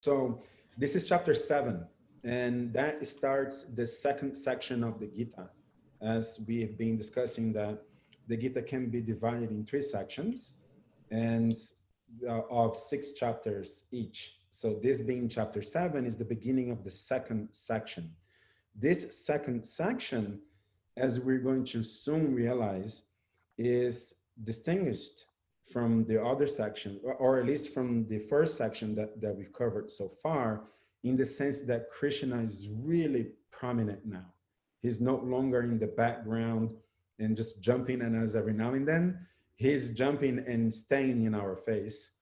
So this is chapter 7, and that starts the second section of the Gita. As we have been discussing, that the Gita can be divided in 3 sections and of 6 chapters each. So this being chapter 7 is the beginning of the second section. This second section, as we're going to soon realize, is distinguished from the other section, or at least from the first section that we've covered so far, in the sense that Krishna is really prominent now. He's no longer in the background and just jumping on us every now and then. He's jumping and staying in our face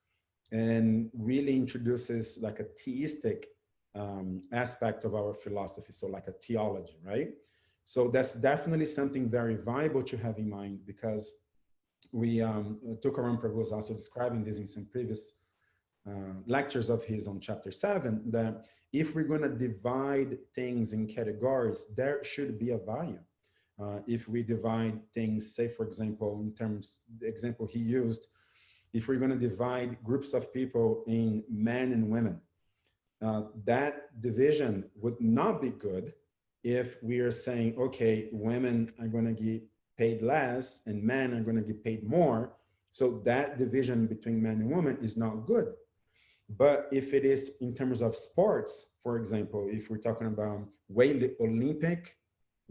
and really introduces like a theistic aspect of our philosophy, so like a theology, right? So that's definitely something very valuable to have in mind, because we, Tukaram Prabhu was also describing this in some previous lectures of his on chapter 7, that if we're going to divide things in categories, there should be a value. If we divide things, say, for example, in terms, the example he used, if we're going to divide groups of people in men and women, that division would not be good if we are saying, okay, women are going to get paid less and men are going to get paid more. So that division between men and women is not good. But if it is in terms of sports, for example, if we're talking about Olympic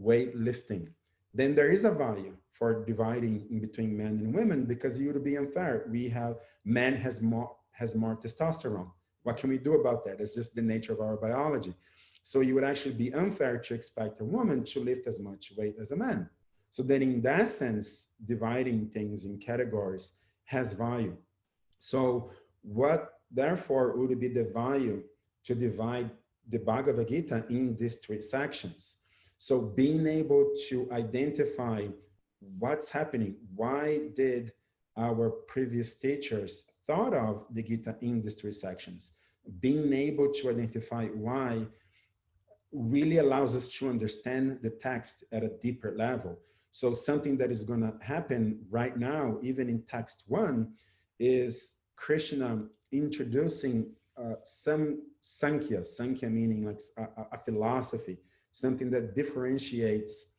weightlifting, then there is a value for dividing in between men and women, because it would be unfair. We have, men has more testosterone. What can we do about that? It's just the nature of our biology. So you would actually be unfair to expect a woman to lift as much weight as a man. So then in that sense, dividing things in categories has value. So what therefore would be the value to divide the Bhagavad Gita in these 3 sections? So being able to identify what's happening, why did our previous teachers thought of the Gita in these 3 sections? Being able to identify why really allows us to understand the text at a deeper level. So something that is going to happen right now, even in text 1, is Krishna introducing some Sankhya, Sankhya meaning like a philosophy, something that differentiates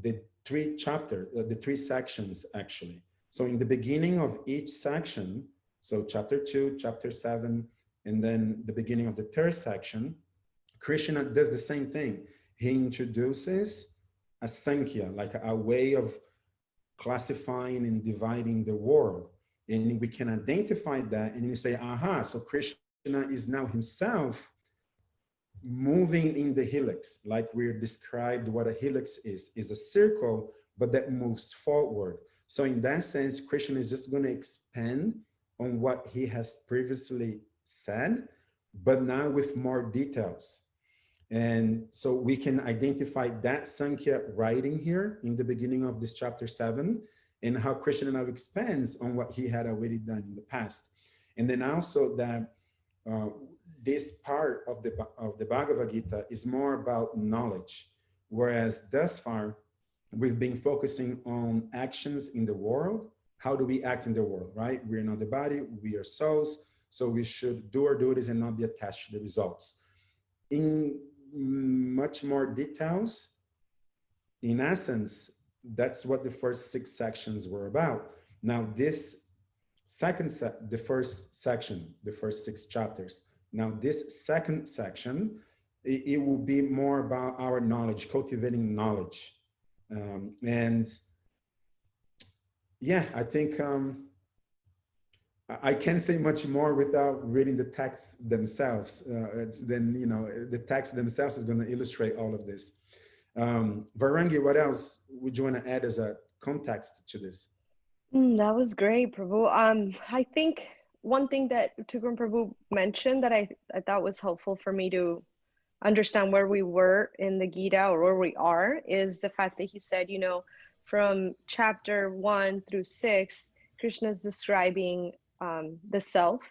the 3 chapters, the 3 sections actually. So in the beginning of each section, so chapter 2, chapter 7, and then the beginning of the 3rd section, Krishna does the same thing. He introduces a Sankhya, like a way of classifying and dividing the world. And we can identify that and you say, aha, so Krishna is now himself moving in the helix, like we described what a helix is a circle, but that moves forward. So in that sense, Krishna is just going to expand on what he has previously said, but now with more details. And so we can identify that Sankhya writing here in the beginning of this chapter 7, and how Krishna now expands on what he had already done in the past. And then also that this part of the Bhagavad Gita is more about knowledge, whereas thus far we've been focusing on actions in the world. How do we act in the world, right? We're not the body, we are souls, so we should do our duties and not be attached to the results. In much more details, in essence, that's what the first 6 sections were about. Now this the first section, the first 6 chapters. Now this second section, it will be more about our knowledge, cultivating knowledge. And yeah, I think I can't say much more without reading the texts themselves. Then, you know, the text themselves is going to illustrate all of this. Varangi, what else would you want to add as a context to this? That was great, Prabhu. I think one thing that Tukram Prabhu mentioned that I thought was helpful for me to understand where we were in the Gita, or where we are, is the fact that he said, you know, from chapter 1 through 6, Krishna is describing the self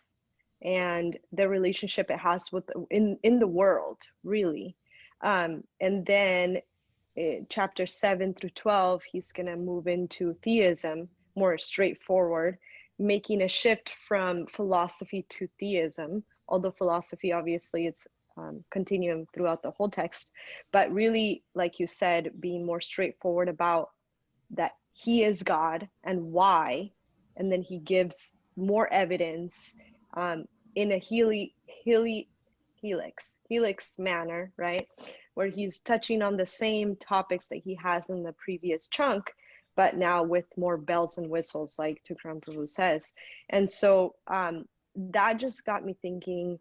and the relationship it has with in the world, really. And then chapter 7 through 12, he's going to move into theism, more straightforward. making a shift from philosophy to theism, although philosophy obviously it's continuum throughout the whole text, but really, like you said, being more straightforward about that he is God and why, and then he gives more evidence in a helix manner, right? Where he's touching on the same topics that he has in the previous chunk, but now with more bells and whistles, like Tukram Prabhu says. And so that just got me thinking,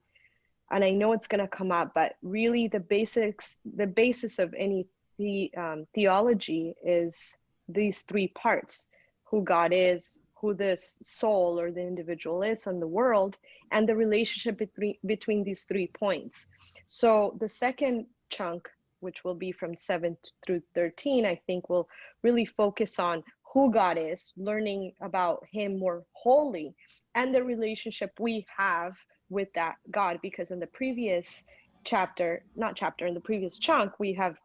and I know it's going to come up, but really the basis of any theology is these three parts: who God is, who the soul or the individual is, and the world, and the relationship between these 3 points. So the second chunk, which will be from 7 through 13, I think will really focus on who God is, learning about him more wholly, and the relationship we have with that God, because in the previous in the previous chunk, we have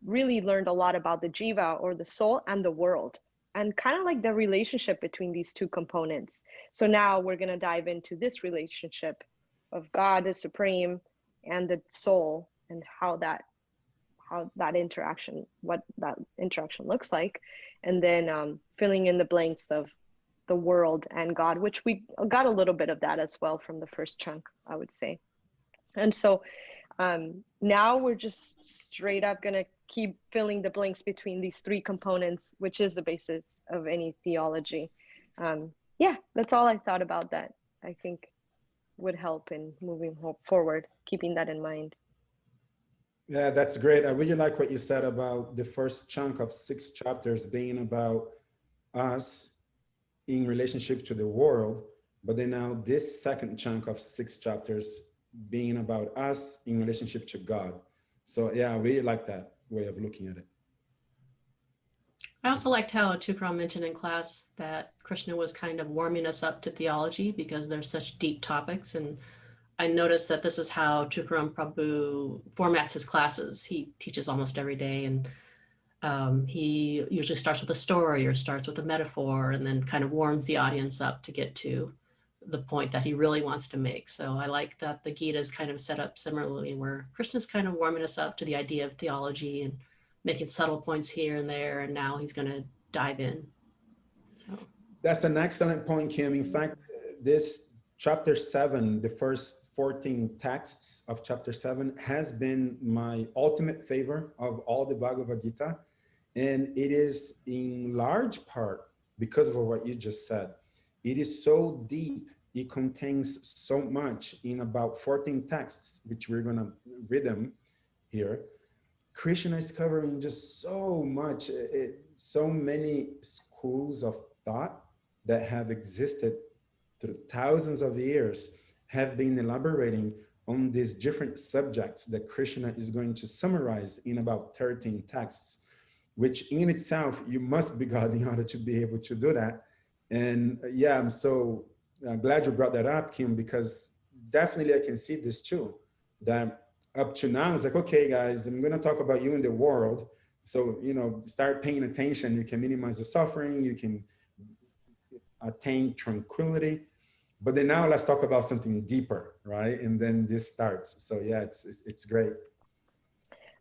really learned a lot about the jiva or the soul and the world, and kind of like the relationship between these two components. So now we're going to dive into this relationship of God, the supreme, and the soul, and what that interaction looks like, and then filling in the blanks of the world and God, which we got a little bit of that as well from the first chunk, I would say. And so now we're just straight up going to keep filling the blanks between these 3 components, which is the basis of any theology. Yeah, that's all I thought about that. I think would help in moving forward, keeping that in mind. Yeah, that's great. I really like what you said about the first chunk of 6 chapters being about us in relationship to the world, but then now this second chunk of 6 chapters being about us in relationship to God. So yeah, I really like that way of looking at it. I also liked how Tukram mentioned in class that Krishna was kind of warming us up to theology because there's such deep topics. And I noticed that this is how Tukram Prabhu formats his classes. He teaches almost every day, and he usually starts with a story or starts with a metaphor and then kind of warms the audience up to get to the point that he really wants to make. So I like that the Gita is kind of set up similarly, where Krishna's kind of warming us up to the idea of theology and making subtle points here and there, and now he's going to dive in. So that's an excellent point, Kim. In fact, this chapter 7, the first 14 texts of chapter 7 has been my ultimate favor of all the Bhagavad Gita. And it is in large part because of what you just said. It is so deep. It contains so much in about 14 texts, which we're going to read them here. Krishna is covering just so much, so many schools of thought that have existed through thousands of years have been elaborating on these different subjects that Krishna is going to summarize in about 13 texts, which in itself, you must be God in order to be able to do that. And yeah, I'm so glad you brought that up, Kim, because definitely I can see this too, that up to now, it's like, okay, guys, I'm going to talk about you in the world. So, start paying attention. You can minimize the suffering. You can attain tranquility. But then now let's talk about something deeper, right? And then this starts. So yeah, it's great.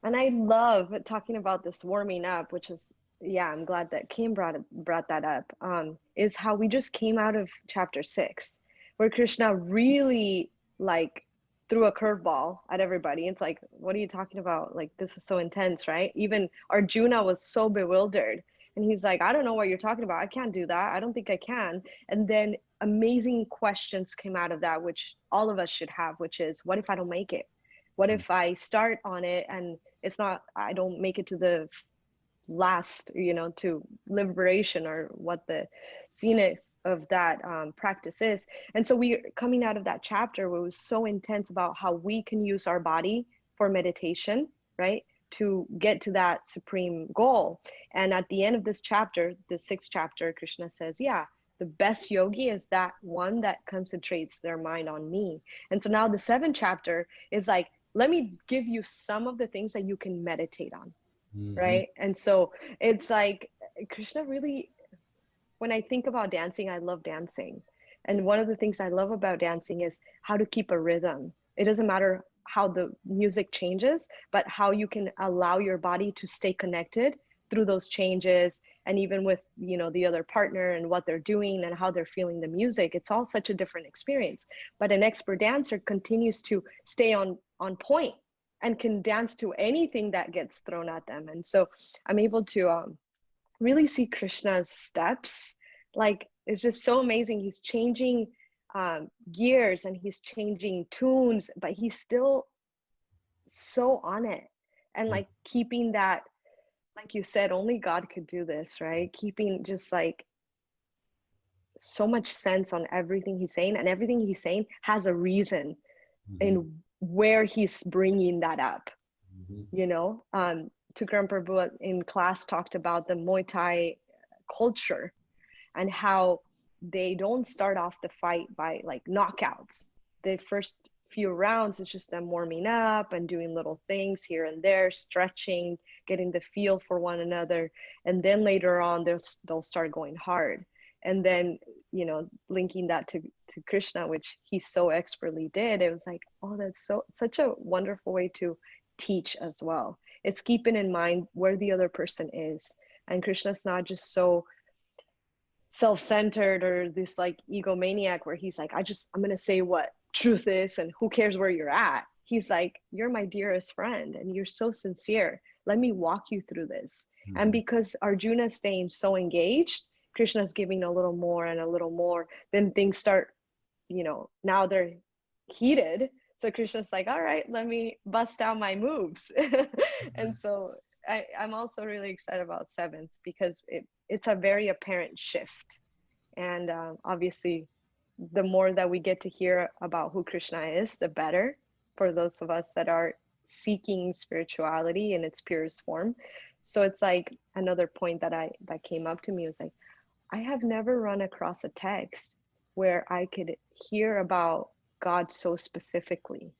And I love talking about this warming up, which is, yeah, I'm glad that Kim brought that up, is how we just came out of chapter 6, where Krishna really threw a curveball at everybody. It's like, what are you talking about? Like, this is so intense, right? Even Arjuna was so bewildered. And he's like, I don't know what you're talking about. I can't do that. I don't think I can. And then amazing questions came out of that, which all of us should have, which is, what if I don't make it? What if I start on it and I don't make it to the last, to liberation, or what the zenith of that practice is. And so we coming out of that chapter where it was so intense about how we can use our body for meditation, right, to get to that supreme goal. And at the end of this chapter, the 6th chapter, Krishna says, yeah, the best yogi is that one that concentrates their mind on me. And so now the 7th chapter is like, let me give you some of the things that you can meditate on. Mm-hmm. Right. And so it's like Krishna really, when I think about dancing, I love dancing. And one of the things I love about dancing is how to keep a rhythm. It doesn't matter how the music changes, but how you can allow your body to stay connected through those changes. And even with, you know, the other partner and what they're doing and how they're feeling the music, it's all such a different experience. But an expert dancer continues to stay on point and can dance to anything that gets thrown at them. And so I'm able to really see Krishna's steps. Like, it's just so amazing. He's changing gears and he's changing tunes, but he's still so on it. And like keeping that, like you said, only God could do this, right? Keeping just like so much sense on everything he's saying, and everything he's saying has a reason in where he's bringing that up. You know, Tukram Prabhu in class talked about the Muay Thai culture and how they don't start off the fight by like knockouts. The first few rounds is just them warming up and doing little things here and there, stretching, getting the feel for one another, and then later on they'll start going hard. And then, you know, linking that to Krishna, which he so expertly did, it was like, oh, that's such a wonderful way to teach as well. It's keeping in mind where the other person is. And Krishna's not just so self-centered or this like egomaniac where he's like, I'm going to say what truth is and who cares where you're at. He's like, you're my dearest friend and you're so sincere. Let me walk you through this. And because Arjuna is staying so engaged, Krishna's giving a little more and a little more. Then things start, you know, now they're heated. So Krishna's like, all right, let me bust out my moves. And so I'm also really excited about 7th because it's a very apparent shift. And obviously, the more that we get to hear about who Krishna is, the better for those of us that are seeking spirituality in its purest form. So it's like another point that came up to me was like, I have never run across a text where I could hear about God so specifically.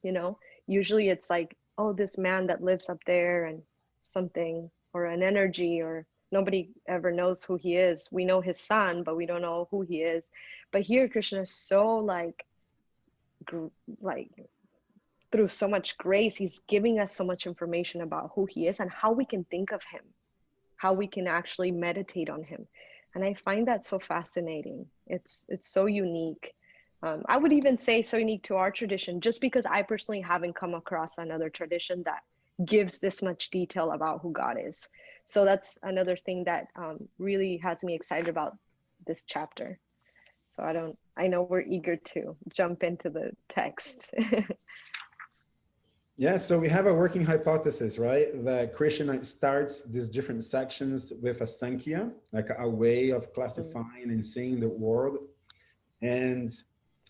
You know, usually it's like, oh, this man that lives up there and something, or an energy, or nobody ever knows who he is. We know his son, but we don't know who he is. But here Krishna is so like through so much grace, he's giving us so much information about who he is and how we can think of him, how we can actually meditate on him. And I find that so fascinating. It's so unique. I would even say so unique to our tradition, just because I personally haven't come across another tradition that gives this much detail about who God is. So that's another thing that really has me excited about this chapter. So I know we're eager to jump into the text. Yeah, so we have a working hypothesis, right? That Krishna starts these different sections with a Sankhya, like a way of classifying and seeing the world. And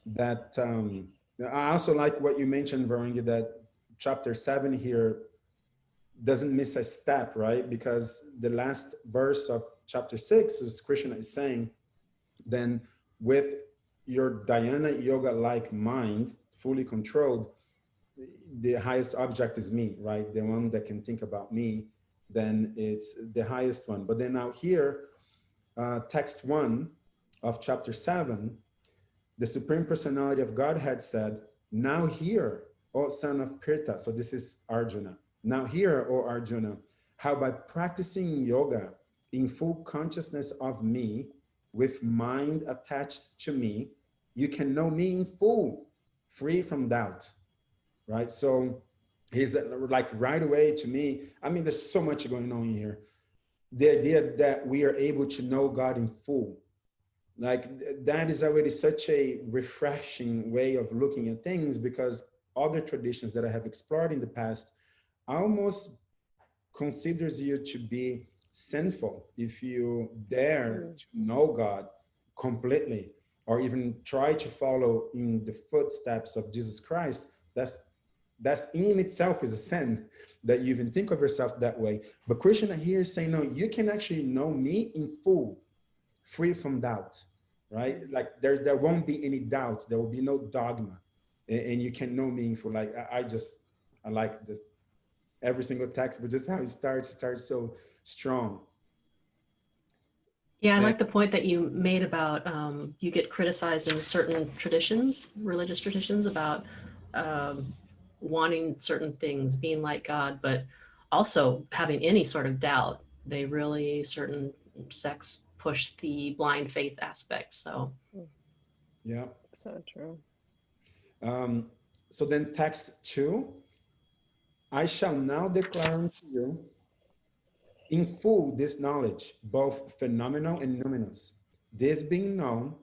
that, I also like what you mentioned, Varangi, that chapter 7 here doesn't miss a step, right? Because the last verse of chapter 6 is Krishna is saying, then with your dhyana yoga-like mind, fully controlled, the highest object is me, right? The one that can think about me, then it's the highest one. But then now here, text 1 of chapter 7, the Supreme Personality of Godhead said, now hear, O son of Pirtha. So this is Arjuna. Now hear, O Arjuna, how by practicing yoga in full consciousness of me, with mind attached to me, you can know me in full, free from doubt. Right? So he's like right away to me. I mean, there's so much going on here. The idea that we are able to know God in full, like that is already such a refreshing way of looking at things, because other traditions that I have explored in the past almost considers you to be sinful if you dare to know God completely, or even try to follow in the footsteps of Jesus Christ. That's in itself is a sin, that you even think of yourself that way. But Krishna here is saying, no, you can actually know me in full, free from doubt, right? Like there won't be any doubts. There will be no dogma, and you can know me in full. Like I like this, every single text, but just how it starts so strong. Yeah, I And like the point that you made about you get criticized in certain traditions, religious traditions, about um, wanting certain things, being like God, but also having any sort of doubt. They really, certain sects push the blind faith aspect. So, yeah. So true. Um, so then text 2, I shall now declare unto you in full this knowledge, both phenomenal and numinous. This being known,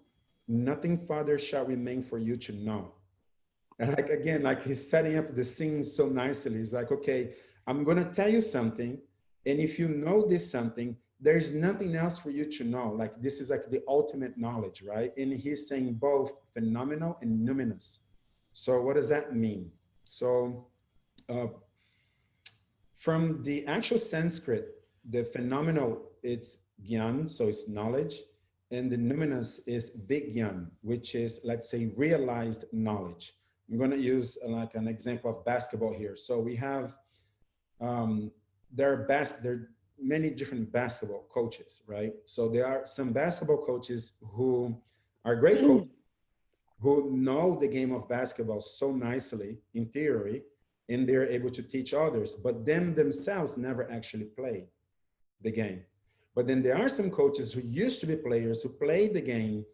nothing further shall remain for you to know. And like, again, like he's setting up the scene so nicely. He's like, okay, I'm going to tell you something. And if you know this something, there's nothing else for you to know. Like, this is like the ultimate knowledge, right? And he's saying both phenomenal and numinous. So what does that mean? So uh, from the actual Sanskrit, the phenomenal, it's gyan, so it's knowledge. And the numinous is vigyan, which is, let's say, realized knowledge. I'm going to use like an example of basketball here. So we have, there are many different basketball coaches, right? So there are some basketball coaches who are great coaches, who know the game of basketball so nicely in theory, and they're able to teach others, but them themselves never actually play the game. But then there are some coaches who used to be players who played the game,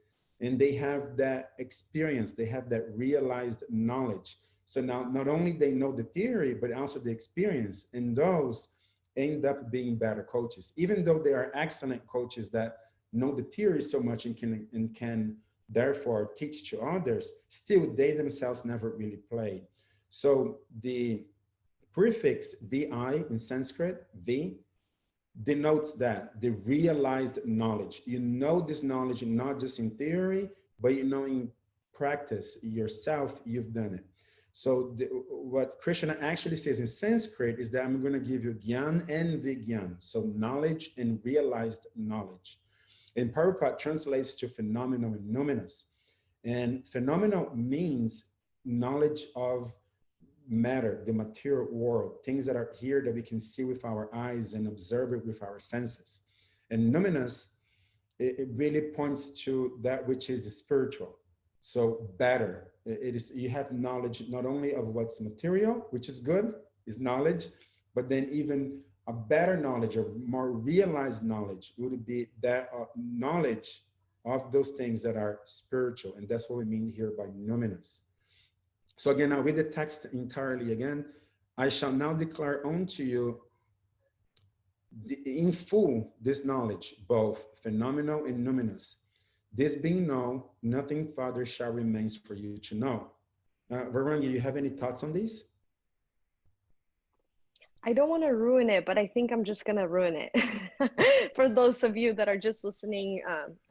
and they have that experience, they have that realized knowledge. So now not only they know the theory, but also the experience, and those end up being better coaches, even though they are excellent coaches that know the theory so much and can therefore teach to others, still they themselves never really played. So the prefix vi in Sanskrit, vi, denotes that the realized knowledge. You know this knowledge not just in theory, but you know in practice yourself, you've done it. So what Krishna actually says in Sanskrit is that I'm going to give you gyan and vigyan, so knowledge and realized knowledge. And Prabhupada translates to phenomenal and numinous. And phenomenal means knowledge of matter, the material world, things that are here that we can see with our eyes and observe it with our senses. And numinous, it really points to that which is spiritual. So better, it is, you have knowledge not only of what's material, which is good, is knowledge, but then even a better knowledge or more realized knowledge would be that knowledge of those things that are spiritual. And that's what we mean here by numinous. So again, I'll read the text entirely again. I shall now declare unto you in full this knowledge, both phenomenal and numinous. This being known, nothing further shall remain for you to know. Varangi, you have any thoughts on these? I don't want to ruin it, but I think I'm just going to ruin it. For those of you that are just listening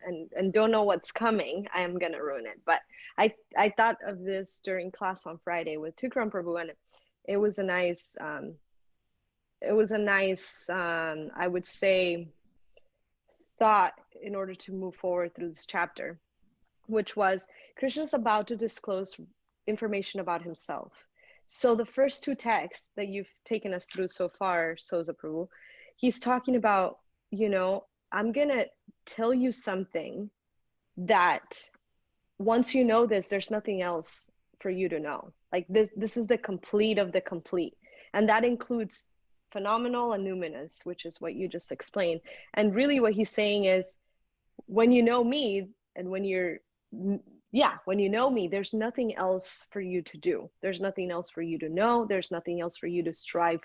and don't know what's coming, I am going to ruin it. But I thought of this during class on Friday with Tukram Prabhu, and it was a nice, I would say, thought in order to move forward through this chapter, which was Krishna's about to disclose information about himself. So the first two texts that you've taken us through so far, Sosa Prabhu, he's talking about, you know, I'm going to tell you something that once you know this, there's nothing else for you to know. Like this is the complete of the complete. And that includes phenomenal and numinous, which is what you just explained. And really what he's saying is, when you know me and when you know me, there's nothing else for you to do. There's nothing else for you to know. There's nothing else for you to strive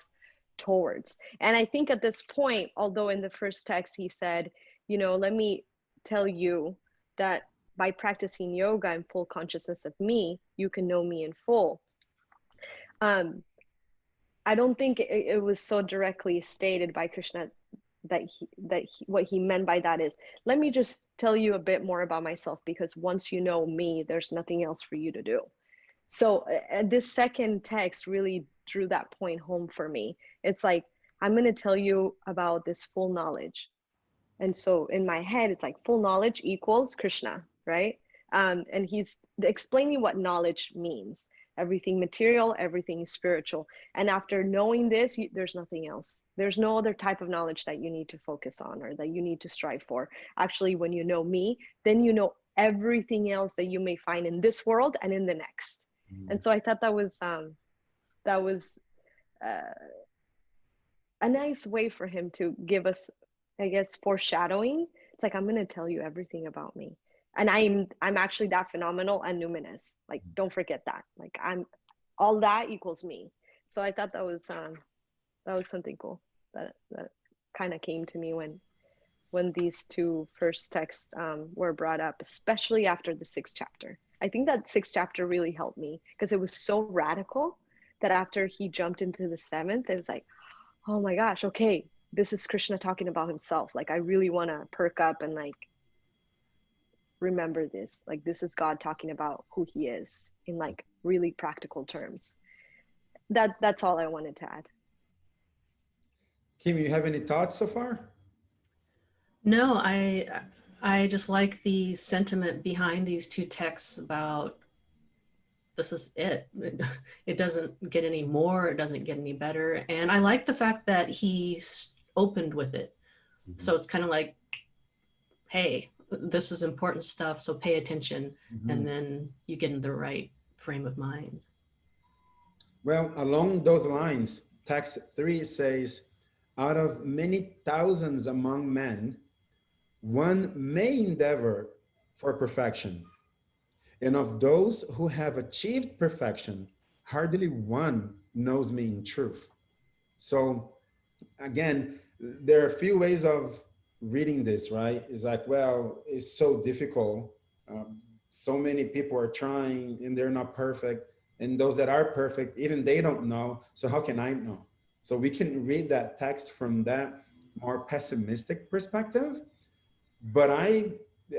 towards. And I think at this point, although in the first text he said, you know, let me tell you that by practicing yoga and full consciousness of me, you can know me in full. I don't think it was so directly stated by Krishna that what he meant by that is, let me just tell you a bit more about myself, because once you know me, there's nothing else for you to do. So this second text really drew that point home for me. It's like, I'm going to tell you about this full knowledge. And so in my head, it's like full knowledge equals Krishna, right? And he's explaining what knowledge means. Everything material, everything spiritual. And after knowing this, there's nothing else. There's no other type of knowledge that you need to focus on or that you need to strive for. Actually, when you know me, then you know everything else that you may find in this world and in the next. And so I thought that was a nice way for him to give us, I guess, foreshadowing. It's like, I'm going to tell you everything about me. And I'm actually that phenomenal and numinous. Like, don't forget that. Like, I'm all that equals me. So I thought that was something cool that kind of came to me when these two first texts were brought up, especially after the 6th chapter. I think that 6th chapter really helped me because it was so radical that after he jumped into the 7th, it was like, oh my gosh, okay, this is Krishna talking about himself. Like, I really want to perk up and like remember this. Like, this is God talking about who he is in like really practical terms. That's all I wanted to add. Kim, you have any thoughts so far? No, I just like the sentiment behind these two texts about this is it. It doesn't get any more, it doesn't get any better. And I like the fact that he opened with it. Mm-hmm. So it's kind of like, hey, this is important stuff, so pay attention. Mm-hmm. And then you get in the right frame of mind. Well, along those lines, text 3 says, out of many thousands among men, one may endeavor for perfection. And of those who have achieved perfection, hardly one knows me in truth. So again, there are a few ways of reading this, right? It's like, well, it's so difficult. So many people are trying and they're not perfect. And those that are perfect, even they don't know. So how can I know? So we can read that text from that more pessimistic perspective. But I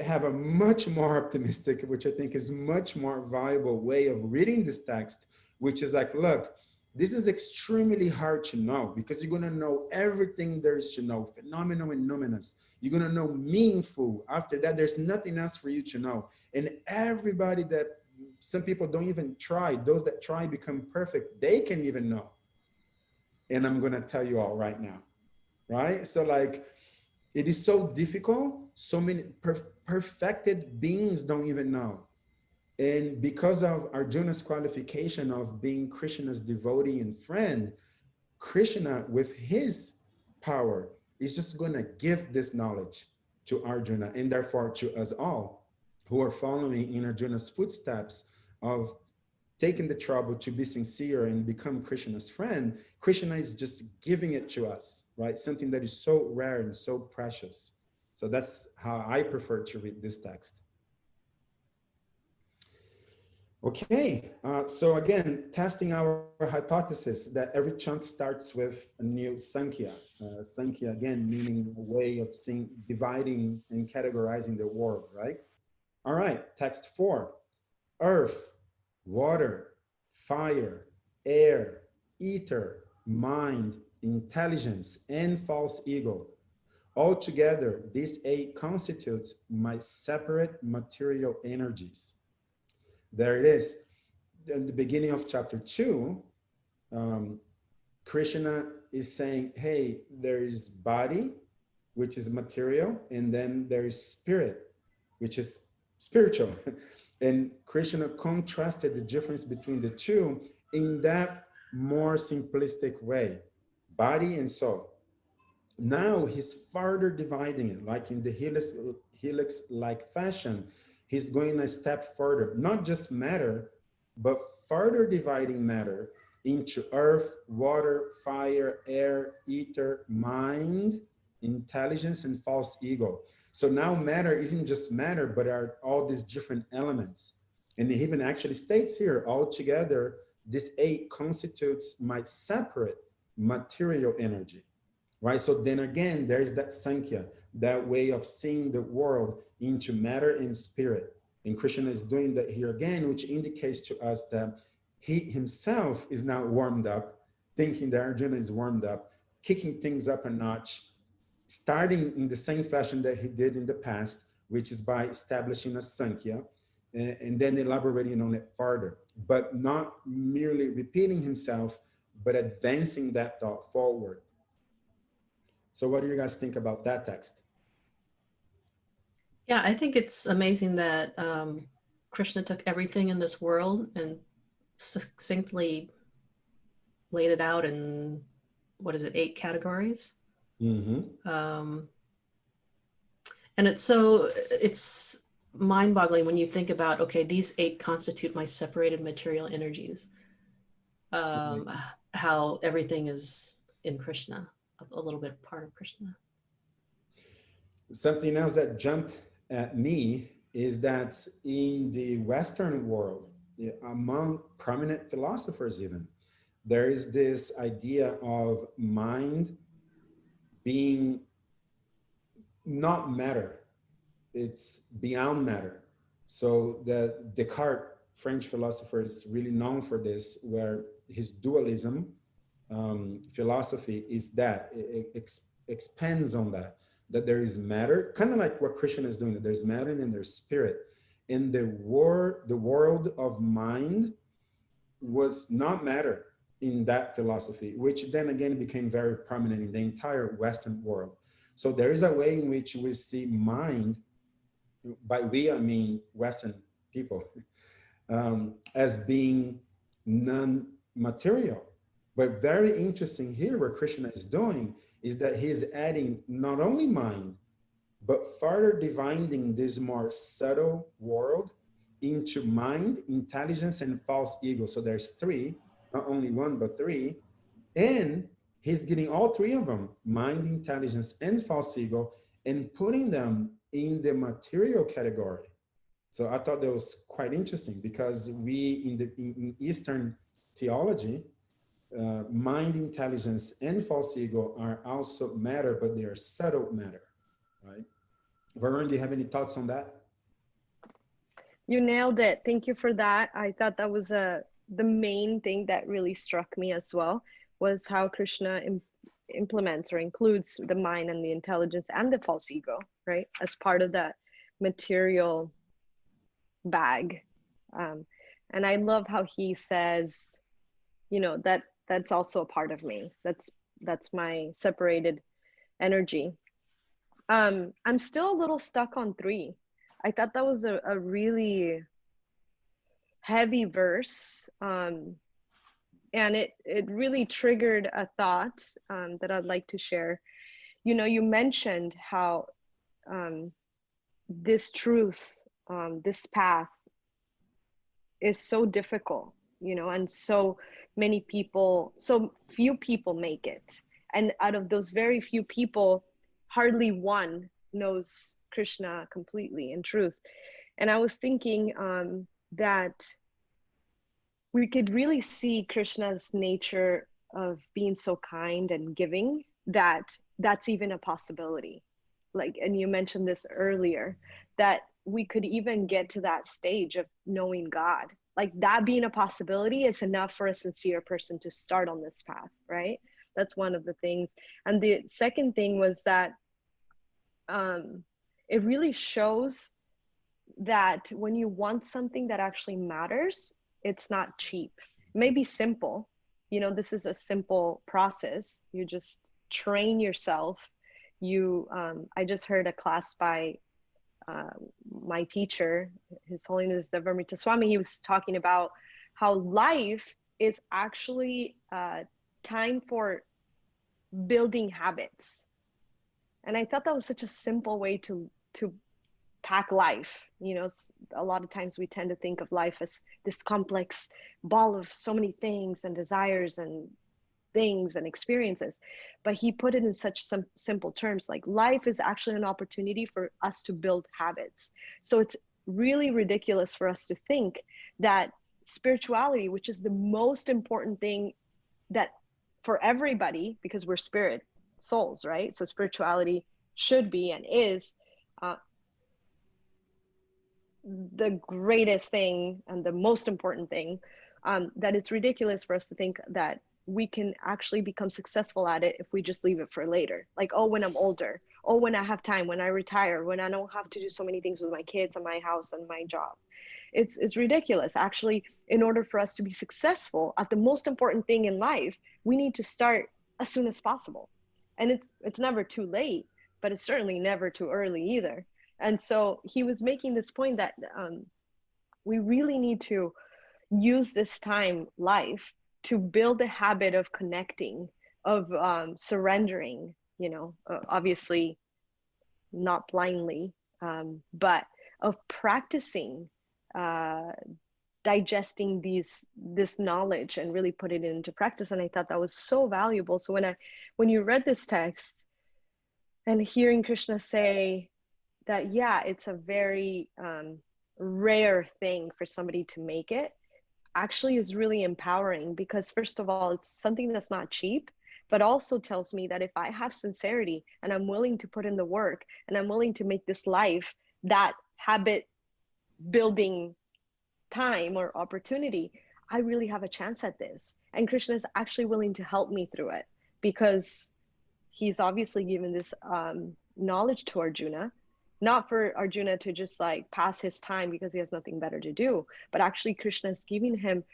have a much more optimistic, which I think is much more valuable way of reading this text, which is like, look, this is extremely hard to know because you're going to know everything there is to know, phenomenal and numinous. You're going to know meaningful. After that, there's nothing else for you to know. And everybody that, some people don't even try, those that try become perfect, they can even know. And I'm going to tell you all right now, right? So like, it is so difficult. So many perfected beings don't even know. And because of Arjuna's qualification of being Krishna's devotee and friend, Krishna, with his power, is just going to give this knowledge to Arjuna and therefore to us all who are following in Arjuna's footsteps of taking the trouble to be sincere and become Krishna's friend. Krishna is just giving it to us, right? Something that is so rare and so precious. So that's how I prefer to read this text. Okay, so again, testing our hypothesis that every chunk starts with a new Sankhya. Sankhya, again, meaning a way of seeing, dividing and categorizing the world, right? All right, text 4, earth, water, fire, air, ether, mind, intelligence, and false ego. Altogether, these 8 constitute my separate material energies. There it is. In the beginning of chapter 2, Krishna is saying, hey, there is body, which is material, and then there is spirit, which is spiritual. And Krishna contrasted the difference between the two in that more simplistic way, body and soul. Now he's further dividing it, like in the helix-like fashion. He's going a step further, not just matter, but further dividing matter into earth, water, fire, air, ether, mind, intelligence, and false ego. So now matter isn't just matter, but are all these different elements. And he even actually states here, altogether, this 8 constitutes my separate material energy, right? So then again, there's that Sankhya, that way of seeing the world into matter and spirit. And Krishna is doing that here again, which indicates to us that he himself is now warmed up, thinking that Arjuna is warmed up, kicking things up a notch, starting in the same fashion that he did in the past, which is by establishing a Sankhya, and then elaborating on it further. but not merely repeating himself, but advancing that thought forward. So what do you guys think about that text? Yeah, I think it's amazing that Krishna took everything in this world and succinctly laid it out in, what is it, 8 categories? And it's mind-boggling when you think about, okay, these 8 constitute my separated material energies. How everything is in Krishna, a little bit part of Krishna. Something else that jumped at me is that in the Western world, among prominent philosophers even, there is this idea of mind being not matter, it's beyond matter. So the Descartes, French philosopher, is really known for this, where his dualism philosophy is that it expands on that there is matter, kind of like what Krishna is doing, that there's matter and there's spirit. And the world of mind was not matter in that philosophy, which then again became very prominent in the entire Western world. So there is a way in which we see mind, by we I mean Western people, as being non-material. But very interesting here, what Krishna is doing is that he's adding not only mind, but further dividing this more subtle world into mind, intelligence, and false ego. So there's 3, not only 1, but 3. And he's getting all 3 of them, mind, intelligence, and false ego, and putting them in the material category. So I thought that was quite interesting, because we in Eastern theology, mind, intelligence, and false ego are also matter, but they are subtle matter, right? Varun, do you have any thoughts on that? You nailed it. Thank you for that. I thought that was the main thing that really struck me as well, was how Krishna implements or includes the mind and the intelligence and the false ego, right, as part of that material bag. And I love how he says, you know, that's also a part of me. That's my separated energy. I'm still a little stuck on 3. I thought that was a really heavy verse. And it really triggered a thought that I'd like to share. You know, you mentioned how this truth, this path is so difficult, you know, and so few people make it. And out of those very few people, hardly one knows Krishna completely in truth. And I was thinking that we could really see Krishna's nature of being so kind and giving, that's even a possibility. Like, and you mentioned this earlier, that we could even get to that stage of knowing God. Like, that being a possibility is enough for a sincere person to start on this path, right? That's one of the things. And the second thing was that it really shows that when you want something that actually matters, it's not cheap. It may be simple. You know, this is a simple process. You just train yourself. I just heard a class by my teacher, His Holiness Devamrita Swami. He was talking about how life is actually time for building habits. And I thought that was such a simple way to pack life. You know, a lot of times we tend to think of life as this complex ball of so many things and desires and things and experiences, but he put it in such some simple terms, like life is actually an opportunity for us to build habits. So it's really ridiculous for us to think that spirituality, which is the most important thing that for everybody, because we're spirit souls, right? So spirituality should be and is the greatest thing and the most important thing, that it's ridiculous for us to think that we can actually become successful at it if we just leave it for later. Like, oh, when I'm older, oh, when I have time, when I retire, when I don't have to do so many things with my kids and my house and my job. it's ridiculous. Actually, in order for us to be successful at the most important thing in life, we need to start as soon as possible. And it's never too late, but it's certainly never too early either. And so he was making this point that we really need to use this time, life, to build the habit of connecting, of surrendering, obviously not blindly, but of practicing digesting this knowledge and really put it into practice. And I thought that was so valuable. So when you read this text and hearing Krishna say that, yeah, it's a very rare thing for somebody to make it, actually is really empowering, because first of all, it's something that's not cheap, but also tells me that if I have sincerity and I'm willing to put in the work and I'm willing to make this life that habit building time or opportunity, I really have a chance at this. And Krishna is actually willing to help me through it, because he's obviously given this knowledge to Arjuna, not for Arjuna to just like pass his time because he has nothing better to do, but actually Krishna is giving him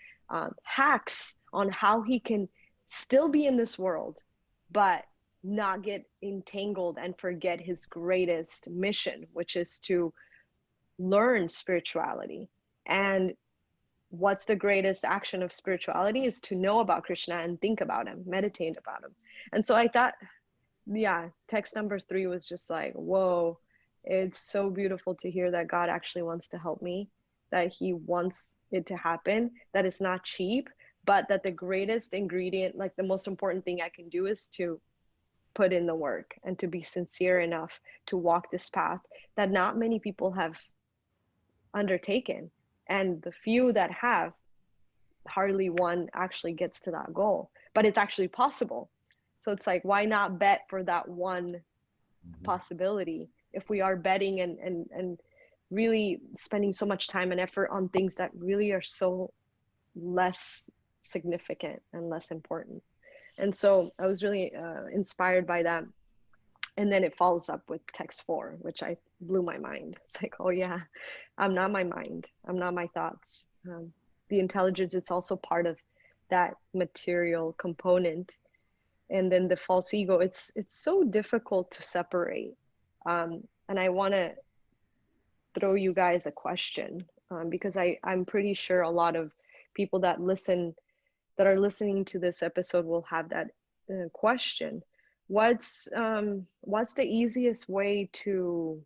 hacks on how he can still be in this world, but not get entangled and forget his greatest mission, which is to learn spirituality. And what's the greatest action of spirituality is to know about Krishna and think about him, meditate about him. And so I thought, yeah, text number 3 was just like, whoa, it's so beautiful to hear that God actually wants to help me, that he wants it to happen, that it's not cheap, but that the greatest ingredient, like the most important thing I can do, is to put in the work and to be sincere enough to walk this path that not many people have undertaken. And the few that have, hardly one actually gets to that goal, but it's actually possible. So it's like, why not bet for that one possibility if we are betting and really spending so much time and effort on things that really are so less significant and less important. And so I was really inspired by that. And then it follows up with text 4, which I blew my mind. It's like, oh yeah, I'm not my mind. I'm not my thoughts. The intelligence, it's also part of that material component. And then the false ego, it's so difficult to separate. And I want to throw you guys a question, because I'm pretty sure a lot of people that are listening to this episode will have that question. What's the easiest way to,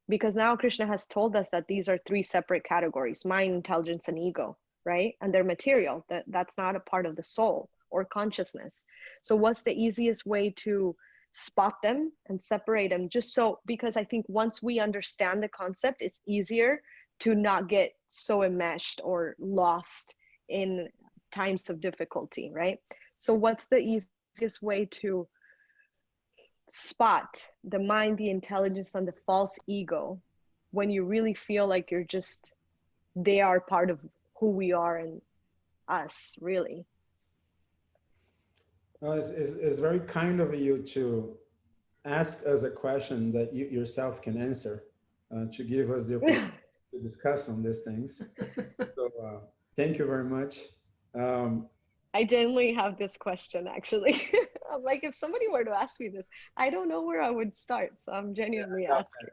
because now Krishna has told us that these are 3 separate categories: mind, intelligence, and ego, right? And they're material, that's not a part of the soul or consciousness. So what's the easiest way to spot them and separate them? Just so, because I think once we understand the concept, it's easier to not get so enmeshed or lost in times of difficulty, right? So what's the easiest way to spot the mind, the intelligence, and the false ego when you really feel like they are part of who we are and us, really? Well, it's very kind of you to ask us a question that you yourself can answer, to give us the opportunity to discuss on these things. So thank you very much. I genuinely have this question, actually. I'm like, if somebody were to ask me this, I don't know where I would start. So I'm genuinely asking.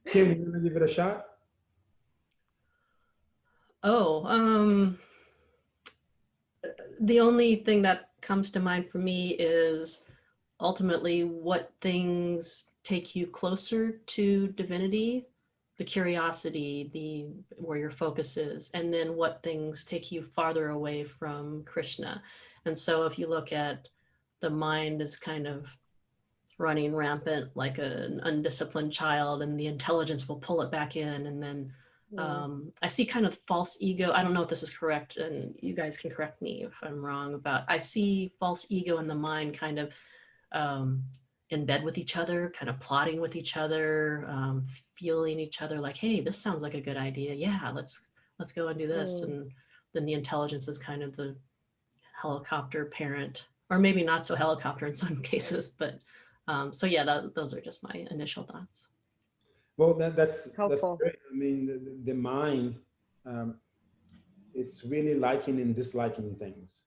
Kim, you want to give it a shot? The only thing that comes to mind for me is ultimately what things take you closer to divinity, the curiosity, where your focus is, and then what things take you farther away from Krishna. And so if you look at the mind as kind of running rampant like an undisciplined child, and the intelligence will pull it back in, and then I see kind of false ego. I don't know if this is correct, and you guys can correct me if I'm wrong, about I see false ego in the mind kind of in bed with each other, kind of plotting with each other, feeling each other like, hey, this sounds like a good idea. Yeah, let's go and do this. And then the intelligence is kind of the helicopter parent, or maybe not so helicopter in some cases, but so yeah, those are just my initial thoughts. Well, that's Helpful. great. I mean, the mind, it's really liking and disliking things.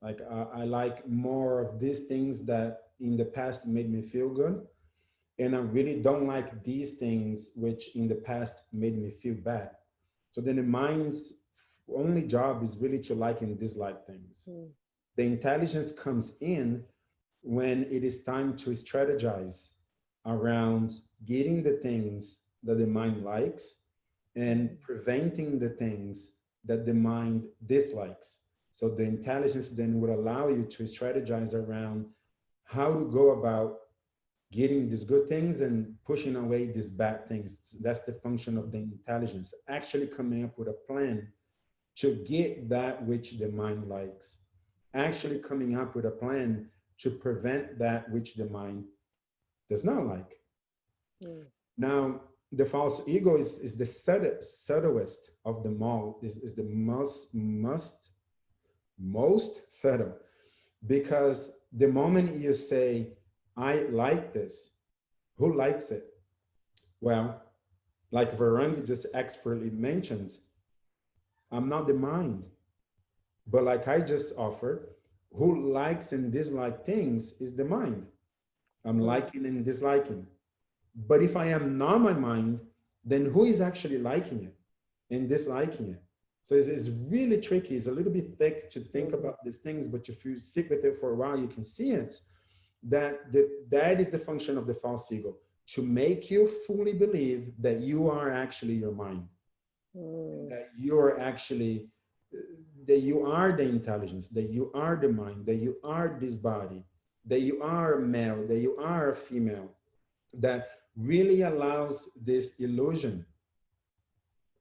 Like I like more of these things that in the past made me feel good, and I really don't like these things which in the past made me feel bad. So then the mind's only job is really to like and dislike things. The intelligence comes in when it is time to strategize around getting the things that the mind likes and preventing the things that the mind dislikes. So the intelligence then would allow you to strategize around how to go about getting these good things and pushing away these bad things. That's the function of the intelligence, actually coming up with a plan to get that which the mind likes, actually coming up with a plan to prevent that which the mind does not like. Now, the false ego is the subtlest of them all, is the most subtle, because the moment you say, I like this, who likes it? Well, like Varangi just expertly mentioned, I'm not the mind. But like I just offered, who likes and dislikes things is the mind. I'm liking and disliking. But if I am not my mind, then who is actually liking it and disliking it? So it's really tricky. It's a little bit thick to think about these things, but if you sit with it for a while, you can see it. That is the function of the false ego, to make you fully believe that you are actually your mind, that you are actually, that you are the intelligence, that you are the mind, that you are this body, that you are male, that you are female, that really allows this illusion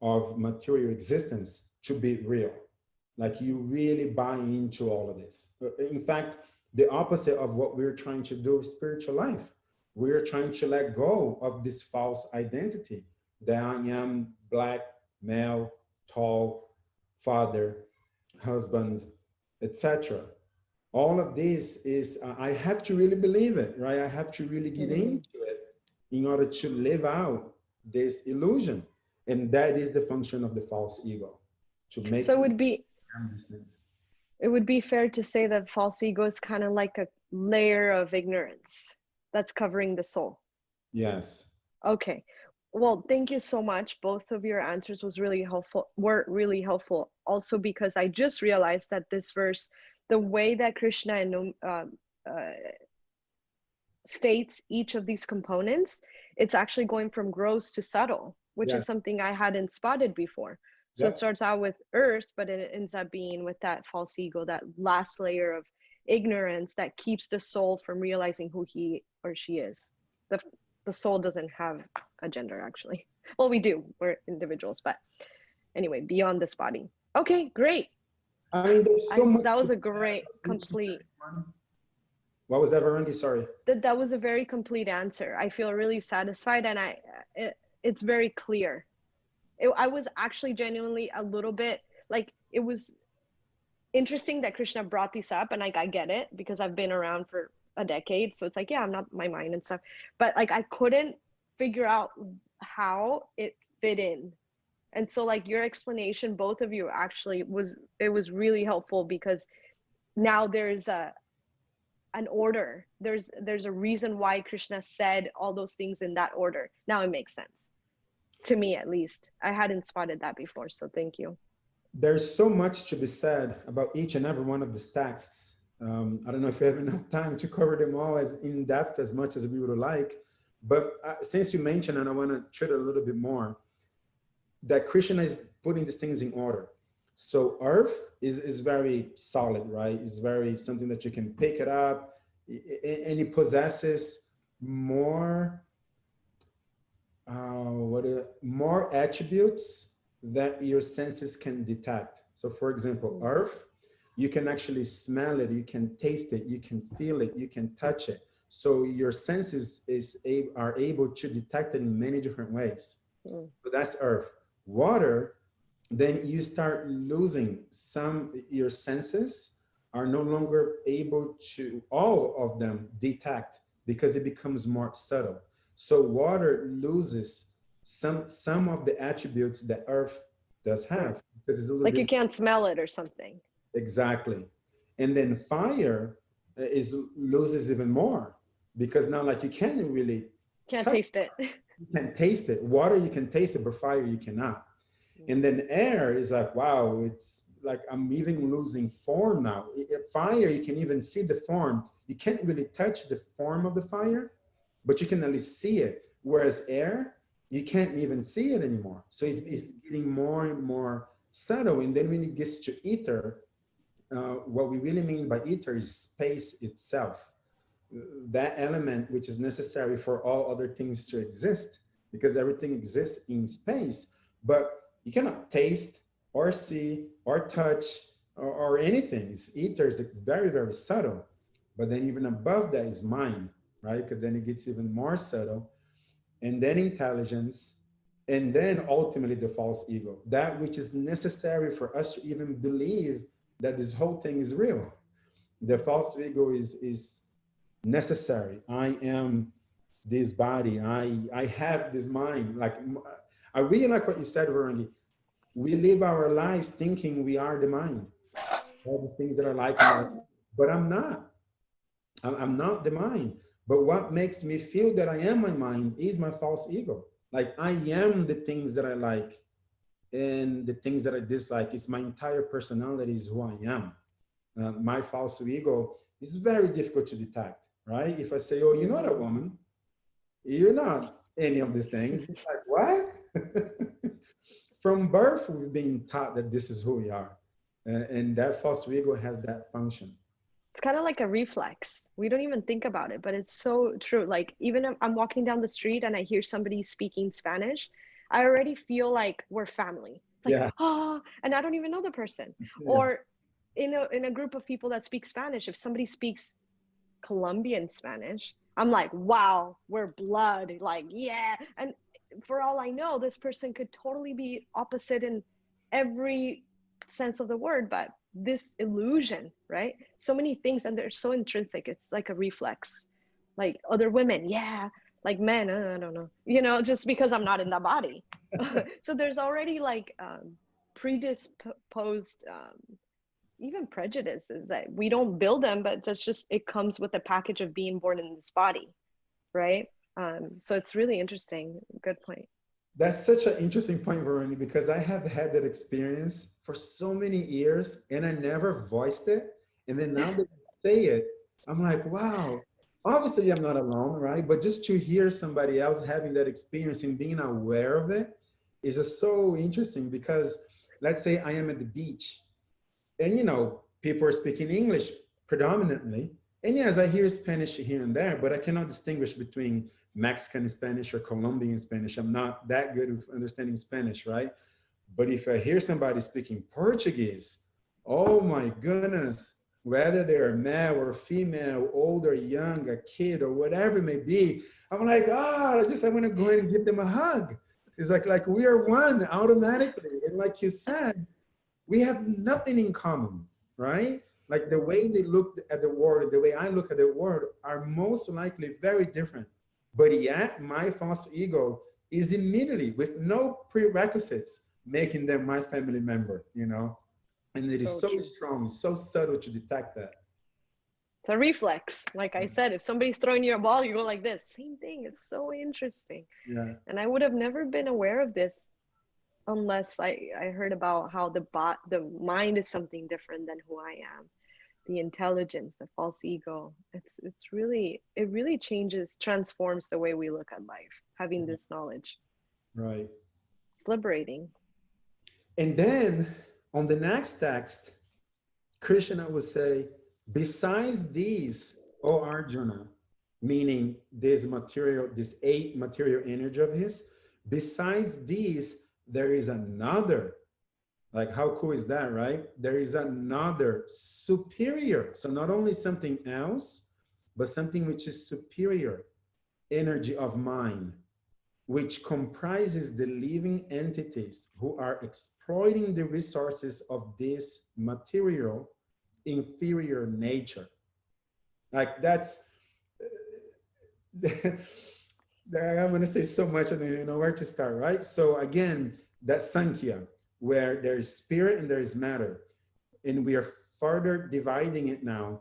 of material existence to be real. Like you really buy into all of this. In fact, the opposite of what we're trying to do with spiritual life. We're trying to let go of this false identity that I am black, male, tall, father, husband, etc. All of this is, I have to really believe it, right? I have to really get into it in order to live out this illusion. And that is the function of the false ego, to make So it would be fair to say that false ego is kind of like a layer of ignorance that's covering the soul. Yes. Okay. Well, thank you so much. Both of your answers were really helpful. Also, because I just realized that this verse, the way that Krishna states each of these components, it's actually going from gross to subtle, which is something I hadn't spotted before. So it starts out with earth, but it ends up being with that false ego, that last layer of ignorance that keeps the soul from realizing who he or she is. The soul doesn't have a gender, actually. Well, we do, we're individuals, but anyway, beyond this body. Okay, great. I mean, there's so much. That was a great, complete. What was that, Varangi? Sorry. That was a very complete answer. I feel really satisfied, and it's very clear. I was actually genuinely a little bit, like, it was interesting that Krishna brought this up, and like, I get it because I've been around for a decade. So it's like, yeah, I'm not my mind and stuff, but like, I couldn't figure out how it fit in. And so like your explanation, both of you actually was really helpful, because now there's an order. There's a reason why Krishna said all those things in that order. Now it makes sense. To me, at least. I hadn't spotted that before, so thank you. There's so much to be said about each and every one of these texts. I don't know if we have enough time to cover them all as in depth as much as we would like, but since you mentioned, and I want to treat it a little bit more, that Krishna is putting these things in order. So earth is very solid, right? It's very something that you can pick it up, and it possesses more more attributes that your senses can detect. So for example, earth, you can actually smell it, you can taste it, you can feel it, you can touch it. So your senses are able to detect it in many different ways. So that's earth. Water, then you start losing your senses are no longer able to, all of them detect, because it becomes more subtle. So water loses some of the attributes that earth does have, because it's a little Like bit. you can't smell it or something. Exactly. And then fire loses even more, because now like you can't really Can't touch, taste it. you can taste it. Water, you can taste it, but fire, you cannot. And then air is like, wow, it's like I'm even losing form now. Fire, you can even see the form. You can't really touch the form of the fire, but you can at least see it. Whereas air, you can't even see it anymore. So it's getting more and more subtle. And then when it gets to ether, what we really mean by ether is space itself. That element which is necessary for all other things to exist, because everything exists in space, but you cannot taste or see or touch or anything. Ether is very, very subtle. But then even above that is mind, right? Because then it gets even more subtle. And then intelligence, and then ultimately the false ego, that which is necessary for us to even believe that this whole thing is real. The false ego is necessary. I am this body. I have this mind. Like, I really like what you said, Veronica. We live our lives thinking we are the mind. All these things that are like, but I'm not. I'm not the mind. But what makes me feel that I am my mind is my false ego. Like I am the things that I like and the things that I dislike. It's my entire personality is who I am. My false ego is very difficult to detect, right? If I say, oh, you're not a woman, you're not any of these things. It's like, what? From birth, we've been taught that this is who we are. And that false ego has that function. It's kind of like a reflex. We don't even think about it, but it's so true. Like even if I'm walking down the street and I hear somebody speaking Spanish, I already feel like we're family. It's like, Yeah. oh, and I don't even know the person. Yeah. Or in a group of people that speak Spanish, if somebody speaks Colombian Spanish, I'm like, wow, we're blood. Like, yeah. And for all I know, this person could totally be opposite in every sense of the word, but this illusion, right? So many things, and they're so intrinsic. It's like a reflex. Like other women, yeah. Like men, I don't know. You know, just because I'm not in that body. So there's already like predisposed even prejudices that we don't build them, but that's just, it comes with the package of being born in this body, right? So it's really interesting. Good point. That's such an interesting point, Veronica, because I have had that experience for so many years and I never voiced it. And then now that I say it, I'm like, wow, obviously I'm not alone, right? But just to hear somebody else having that experience and being aware of it is just so interesting, because let's say I am at the beach and, you know, people are speaking English predominantly. And yes, I hear Spanish here and there, but I cannot distinguish between Mexican Spanish or Colombian Spanish. I'm not that good at understanding Spanish, right? But if I hear somebody speaking Portuguese, oh my goodness, whether they're male or female, old or young, a kid or whatever it may be, I'm like, I want to go in and give them a hug. It's like we are one automatically. And like you said, we have nothing in common, right? Like the way they look at the world, the way I look at the world are most likely very different. But yet my false ego is immediately, with no prerequisites, making them my family member, you know? And it is so strong, so subtle to detect that. It's a reflex. Like I said, if somebody's throwing you a ball, you go like this. Same thing. It's so interesting. Yeah. And I would have never been aware of this unless I heard about how the mind is something different than who I am. The intelligence, the false ego. It really changes, transforms the way we look at life, having this knowledge. Right. It's liberating. And then on the next text, Krishna would say, besides these, O Arjuna, meaning this eight material energy of his, besides these, there is another. Like, how cool is that, right? There is another superior. So not only something else, but something which is superior energy of mind, which comprises the living entities who are exploiting the resources of this material inferior nature. Like that's I'm going to say so much, I don't even know where to start, right? So again, that Sankhya, where there is spirit and there is matter, and we are further dividing it now,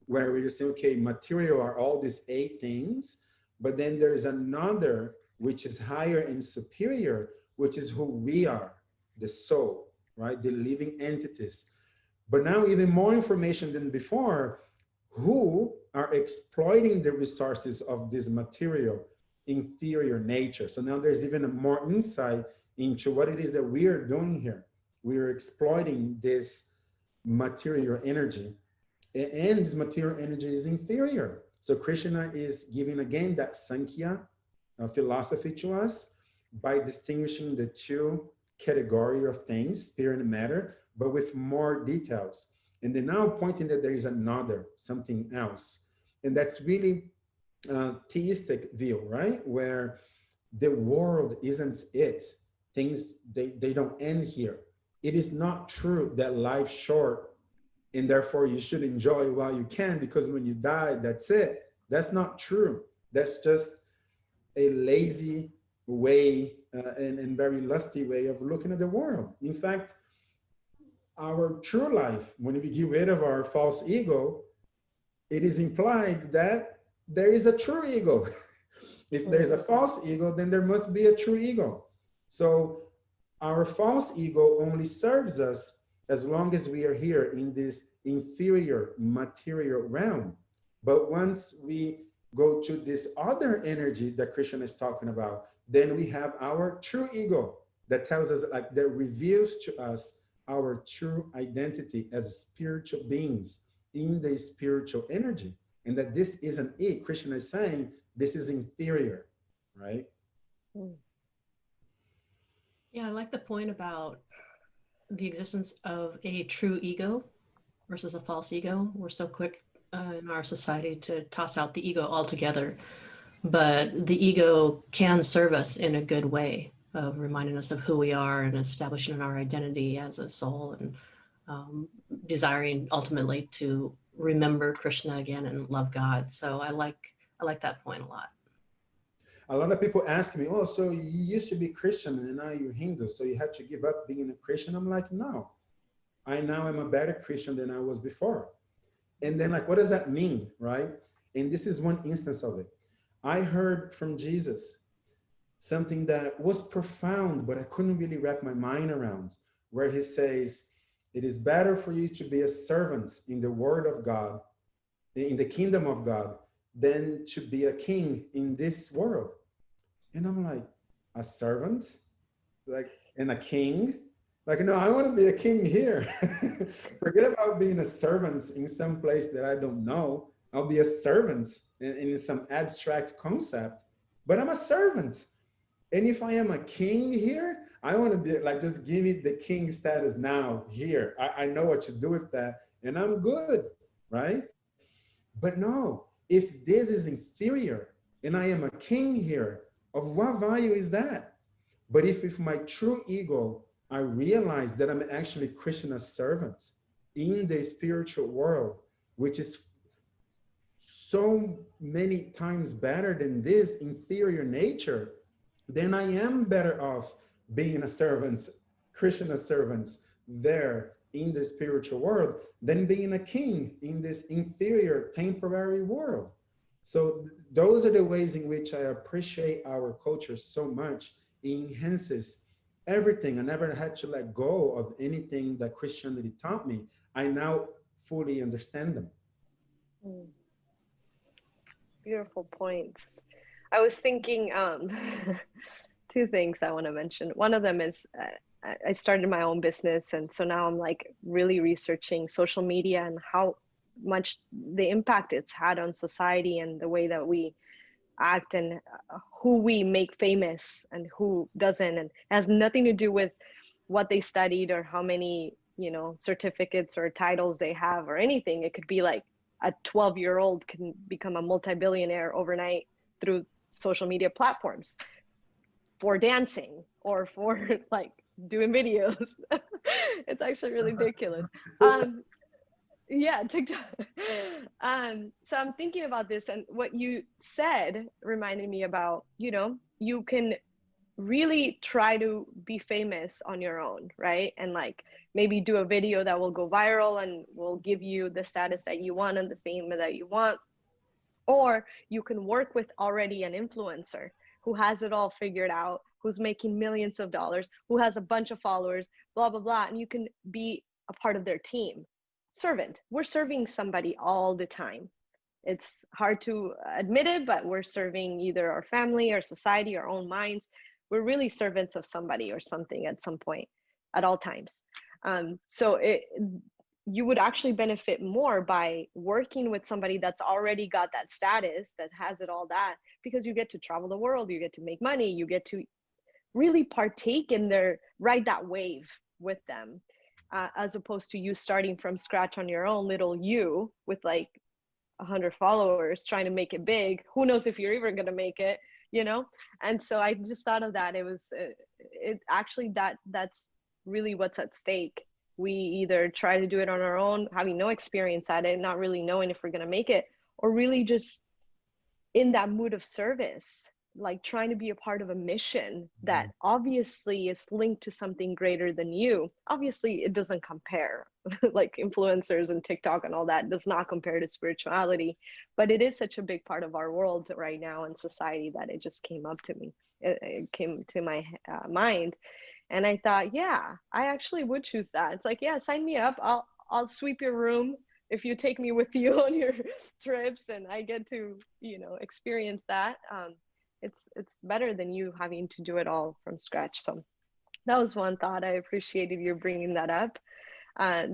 where we're saying, okay, material are all these 8 things, but then there's another which is higher and superior, which is who we are, the soul, right? The living entities. But now even more information than before, who are exploiting the resources of this material inferior nature. So now there's even a more insight into what it is that we are doing here. We are exploiting this material energy, and this material energy is inferior. So Krishna is giving again that Sankhya philosophy to us by distinguishing the 2 category of things, spirit and matter, but with more details. And they're now pointing that there is another, something else. And that's really theistic view, right? Where the world isn't it. Things, they don't end here. It is not true that life's short and therefore you should enjoy while you can, because when you die, that's it. That's not true. That's just a lazy way and very lusty way of looking at the world. In fact, our true life, when we get rid of our false ego, it is implied that there is a true ego. If there's a false ego, then there must be a true ego. So our false ego only serves us as long as we are here in this inferior material realm. But once we go to this other energy that Krishna is talking about, then we have our true ego that tells us, like, that reveals to us our true identity as spiritual beings in the spiritual energy, and that this isn't it. Krishna is saying this is inferior, right? Yeah, I like the point about the existence of a true ego versus a false ego. We're so quick in our society to toss out the ego altogether, but the ego can serve us in a good way of reminding us of who we are and establishing our identity as a soul, and desiring ultimately to remember Krishna again and love God. So I like that point a lot. A lot of people ask me, oh, so you used to be Christian and now you're Hindu, so you had to give up being a Christian? I'm like, no, I now am a better Christian than I was before. And then, like, what does that mean, right? And this is one instance of it. I heard from Jesus something that was profound, but I couldn't really wrap my mind around, where he says, it is better for you to be a servant in the word of God, in the kingdom of God, than to be a king in this world. And I'm like, a servant? Like, and a king? Like, no, I want to be a king here. Forget about being a servant in some place that I don't know. I'll be a servant in some abstract concept, but I'm a servant. And if I am a king here, I want to be like, just give me the king status now here. I know what to do with that, and I'm good, right? But no, if this is inferior and I am a king here, of what value is that? But if with my true ego, I realize that I'm actually Krishna's servant in the spiritual world, which is so many times better than this inferior nature, then I am better off being a servant, Krishna's servants there in the spiritual world than being a king in this inferior temporary world. So those are the ways in which I appreciate our culture so much. It enhances everything. I never had to let go of anything that Christianity taught me. I now fully understand them. Beautiful points. I was thinking two things I want to mention. One of them is I started my own business, and so now I'm like really researching social media and how much the impact it's had on society and the way that we act and who we make famous and who doesn't, and it has nothing to do with what they studied or how many, you know, certificates or titles they have or anything. It could be like a 12-year-old can become a multi-billionaire overnight through social media platforms for dancing or for like doing videos. It's actually really ridiculous. Yeah, TikTok. So I'm thinking about this, and what you said reminded me about, you can really try to be famous on your own, right? And like maybe do a video that will go viral and will give you the status that you want and the fame that you want. Or you can work with already an influencer who has it all figured out, who's making millions of dollars, who has a bunch of followers, blah, blah, blah. And you can be a part of their team. Servant. We're serving somebody all the time. It's hard to admit it, but we're serving either our family, our society, our own minds. We're really servants of somebody or something at some point, at all times. So you would actually benefit more by working with somebody that's already got that status, that has it all that, because you get to travel the world, you get to make money, you get to really partake in ride that wave with them, as opposed to you starting from scratch on your own little you with like 100 followers trying to make it big. Who knows if you're even going to make it, And so I just thought of that. It was it actually that's really what's at stake. We either try to do it on our own, having no experience at it, not really knowing if we're going to make it, or really just in that mood of service, like trying to be a part of a mission that obviously is linked to something greater than you. Obviously, it doesn't compare. Like influencers and TikTok and all that does not compare to spirituality, but it is such a big part of our world right now in society that it just came up to me. It came to my mind. And I thought, yeah, I actually would choose that. It's like, yeah, sign me up. I'll sweep your room if you take me with you on your trips, and I get to, experience that. It's better than you having to do it all from scratch. So that was one thought. I appreciated you bringing that up.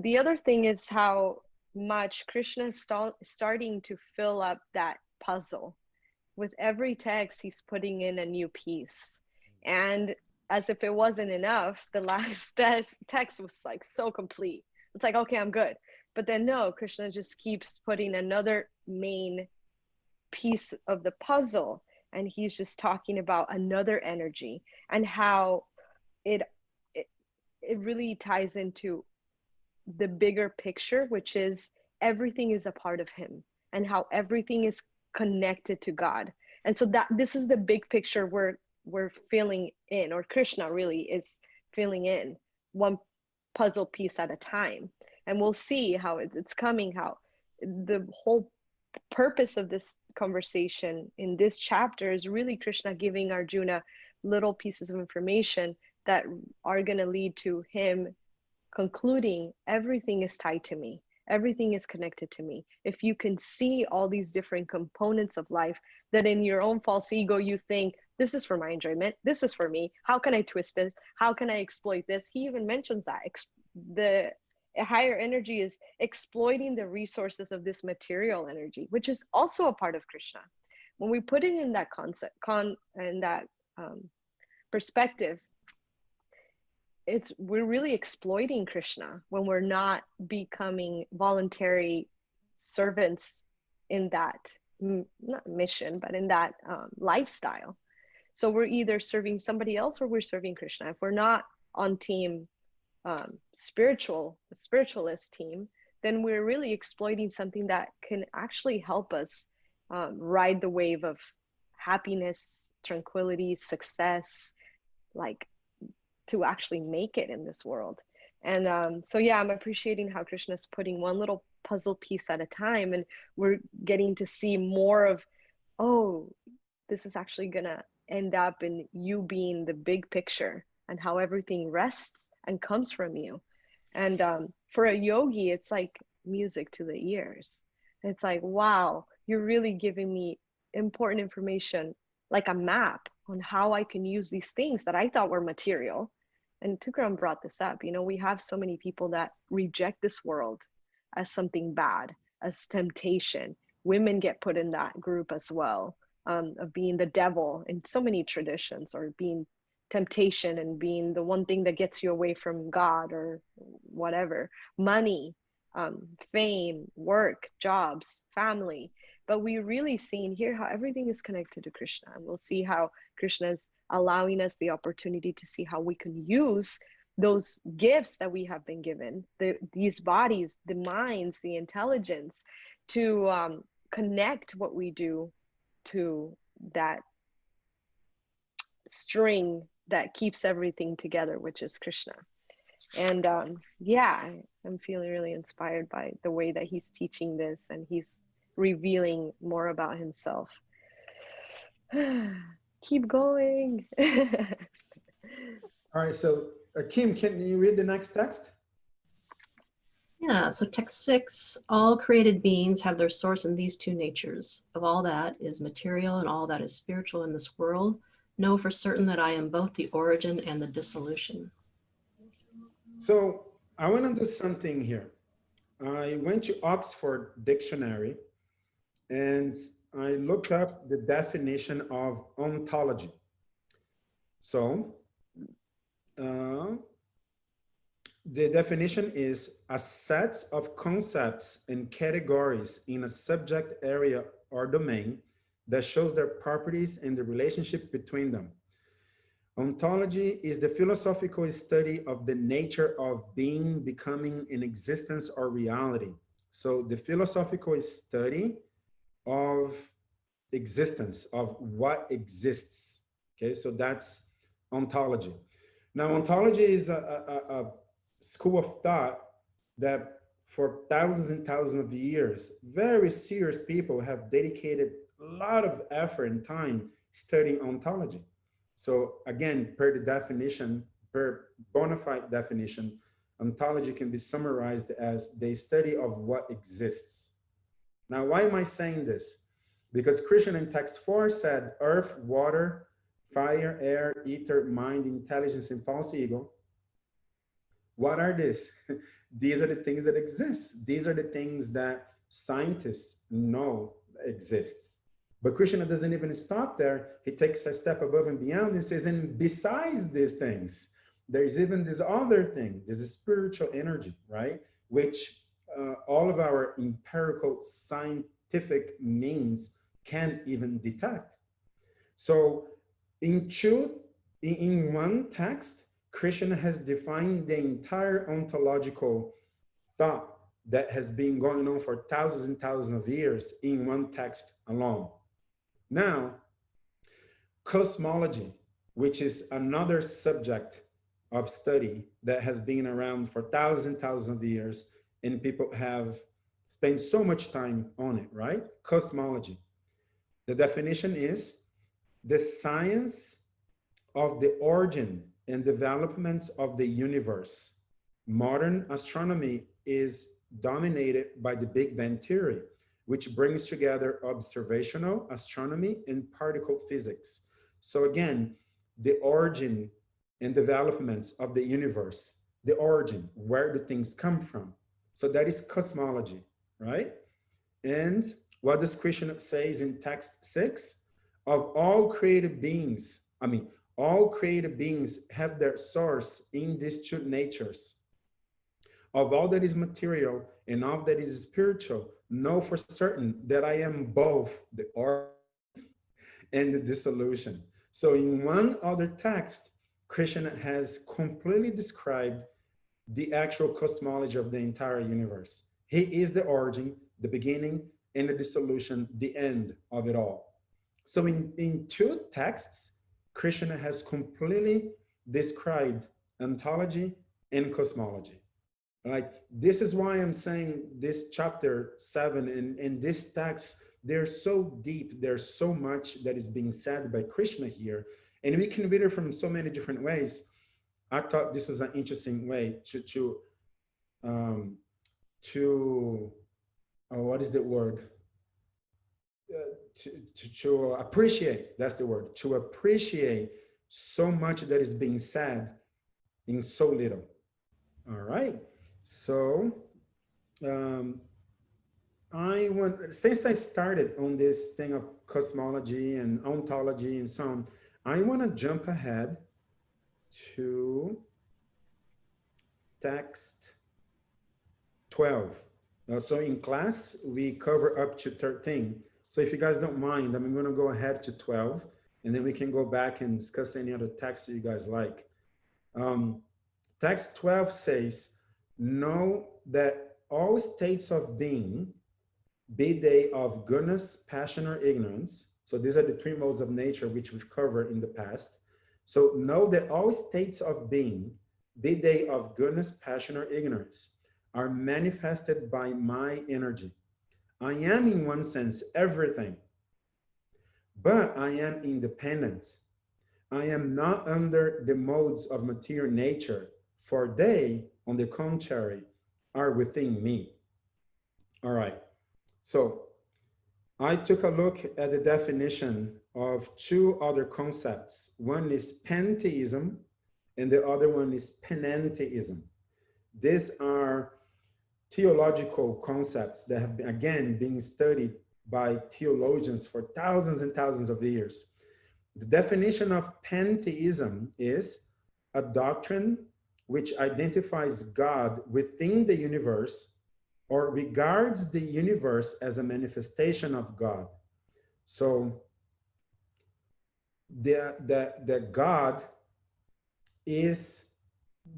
The other thing is how much Krishna is starting to fill up that puzzle. With every text, he's putting in a new piece. And as if it wasn't enough, the last text was like so complete. It's like, okay, I'm good. But then no, Krishna just keeps putting another main piece of the puzzle. And he's just talking about another energy and how it really ties into the bigger picture, which is everything is a part of him and how everything is connected to God. And so that this is the big picture we're filling in, or Krishna really is filling in one puzzle piece at a time. And we'll see how it's coming, how the whole purpose of this conversation in this chapter is really Krishna giving Arjuna little pieces of information that are going to lead to him concluding everything is tied to me. Everything is connected to me. If you can see all these different components of life that in your own false ego, you think, this is for my enjoyment. This is for me. How can I twist it? How can I exploit this? He even mentions that the higher energy is exploiting the resources of this material energy, which is also a part of Krishna. When we put it in that perspective, we're really exploiting Krishna when we're not becoming voluntary servants in that, not mission, but in that lifestyle. So we're either serving somebody else or we're serving Krishna. If we're not on team spiritualist team, then we're really exploiting something that can actually help us ride the wave of happiness, tranquility, success, like to actually make it in this world. And so yeah, I'm appreciating how Krishna's putting one little puzzle piece at a time, and we're getting to see more of, oh, this is actually gonna end up in you being the big picture and how everything rests and comes from you. And for a yogi, it's like music to the ears. It's like, wow, you're really giving me important information, like a map on how I can use these things that I thought were material. And Tukram brought this up. We have so many people that reject this world as something bad, as temptation. Women get put in that group as well, of being the devil in so many traditions, or being temptation and being the one thing that gets you away from God or whatever. Money, fame, work, jobs, family. But we're really seeing here how everything is connected to Krishna. And we'll see how Krishna is allowing us the opportunity to see how we can use those gifts that we have been given, these bodies, the minds, the intelligence, to connect what we do to that string that keeps everything together, which is Krishna. And yeah, I'm feeling really inspired by the way that he's teaching this, and he's revealing more about himself. Keep going. All right, so Kim, can you read the next text? Yeah, so text 6, all created beings have their source in these two natures. Of all that is material and all that is spiritual in this world, know for certain that I am both the origin and the dissolution. So I want to do something here. I went to Oxford Dictionary and I looked up the definition of ontology. So the definition is a set of concepts and categories in a subject area or domain that shows their properties and the relationship between them. Ontology is the philosophical study of the nature of being, becoming, in existence or reality. So the philosophical study of existence, of what exists. Okay, so that's ontology. Now, ontology is a school of thought that for thousands and thousands of years, very serious people have dedicated a lot of effort and time studying ontology. So again, per the definition, per bona fide definition, ontology can be summarized as the study of what exists. Now, why am I saying this? Because Krishna in text 4 said, earth, water, fire, air, ether, mind, intelligence, and false ego. What are these? These are the things that exist. These are the things that scientists know exists. But Krishna doesn't even stop there. He takes a step above and beyond and says, and besides these things, there's even this other thing, this spiritual energy, right? Which all of our empirical scientific means can't even detect. So in one text, Krishna has defined the entire ontological thought that has been going on for thousands and thousands of years in one text alone. Now, cosmology, which is another subject of study that has been around for thousands and thousands of years, and people have spent so much time on it, right? Cosmology. The definition is the science of the origin and development of the universe. Modern astronomy is dominated by the Big Bang theory, which brings together observational astronomy and particle physics. So again, the origin and developments of the universe, the origin, where do things come from? So that is cosmology, right? And what does Krishna says in text 6? Of all created beings, all created beings have their source in these two natures. Of all that is material and all that is spiritual, know for certain that I am both the origin and the dissolution. So in one other text, Krishna has completely described the actual cosmology of the entire universe. He is the origin, the beginning, and the dissolution, the end of it all. So in two texts, Krishna has completely described ontology and cosmology. Like, this is why I'm saying this chapter 7 and this text, they're so deep, there's so much that is being said by Krishna here, and we can read it from so many different ways. I thought this was an interesting way to what is the word? To appreciate, that's the word, to appreciate so much that is being said in so little. All right. So since I started on this thing of cosmology and ontology and so on, I want to jump ahead to text 12. So in class, we cover up to 13. So if you guys don't mind, I'm going to go ahead to 12, and then we can go back and discuss any other text that you guys like. Text 12 says, know that all states of being, be they of goodness, passion, or ignorance. So these are the three modes of nature which we've covered in the past. So know that all states of being, be they of goodness, passion, or ignorance, are manifested by my energy. I am in one sense everything, but I am independent. I am not under the modes of material nature, for they, on the contrary, are within me. All right. So I took a look at the definition of two other concepts. One is pantheism, and the other one is panentheism. These are theological concepts that have been, again, being studied by theologians for thousands and thousands of years. The definition of pantheism is a doctrine which identifies God within the universe or regards the universe as a manifestation of God. So the God is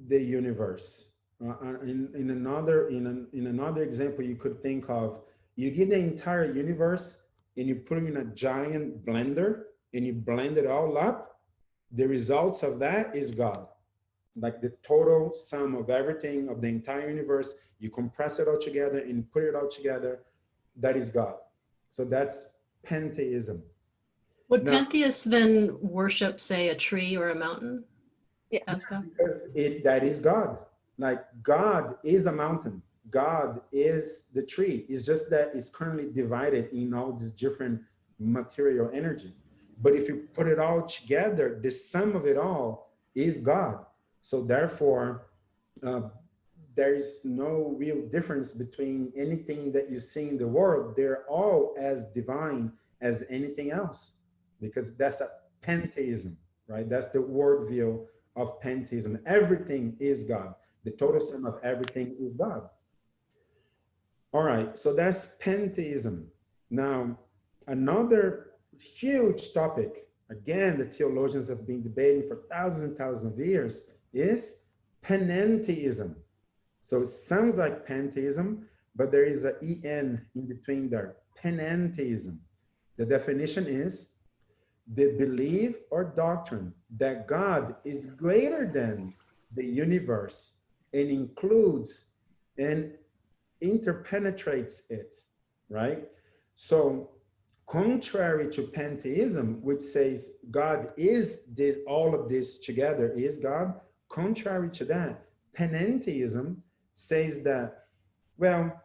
the universe. In another example, you could think of, you get the entire universe and you put it in a giant blender and you blend it all up. The results of that is God. Like the total sum of everything of the entire universe, you compress it all together and put it all together, that is God. So that's pantheism. Would pantheists then worship, say, a tree or a mountain? Yeah. Because that is God. Like God is a mountain. God is the tree. It's just that it's currently divided in all this different material energy. But if you put it all together, the sum of it all is God. So therefore, there is no real difference between anything that you see in the world. They're all as divine as anything else, because that's a pantheism, right? That's the worldview of pantheism. Everything is God. The total sum of everything is God. All right, so that's pantheism. Now, another huge topic, again, the theologians have been debating for thousands and thousands of years, is panentheism. So it sounds like pantheism, but there is an en in between there, panentheism. The definition is the belief or doctrine that God is greater than the universe and includes and interpenetrates it, right? So contrary to pantheism, which says God is this, all of this together is God, contrary to that, panentheism says that, well,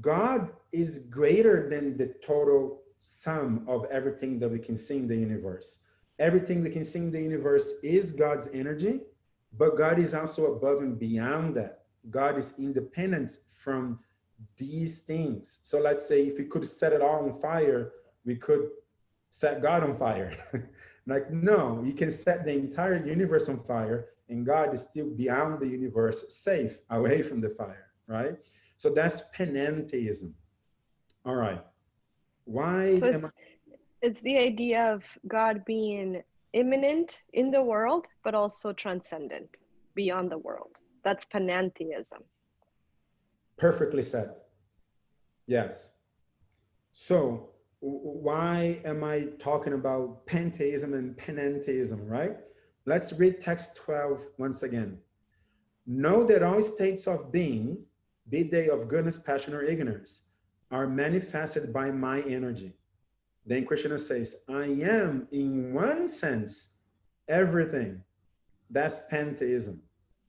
God is greater than the total sum of everything that we can see in the universe. Everything we can see in the universe is God's energy, but God is also above and beyond that. God is independent from these things. So let's say if we could set it all on fire, we could set God on fire. Like, no, you can set the entire universe on fire and God is still beyond the universe, safe, away from the fire, right? So that's panentheism. All right. Why So it's the idea of God being immanent in the world, but also transcendent beyond the world. That's panentheism. Perfectly said. Yes. So why am I talking about pantheism and panentheism, right? Let's read text 12 once again. Know that all states of being, be they of goodness, passion, or ignorance, are manifested by my energy. Then Krishna says, I am in one sense everything. That's pantheism.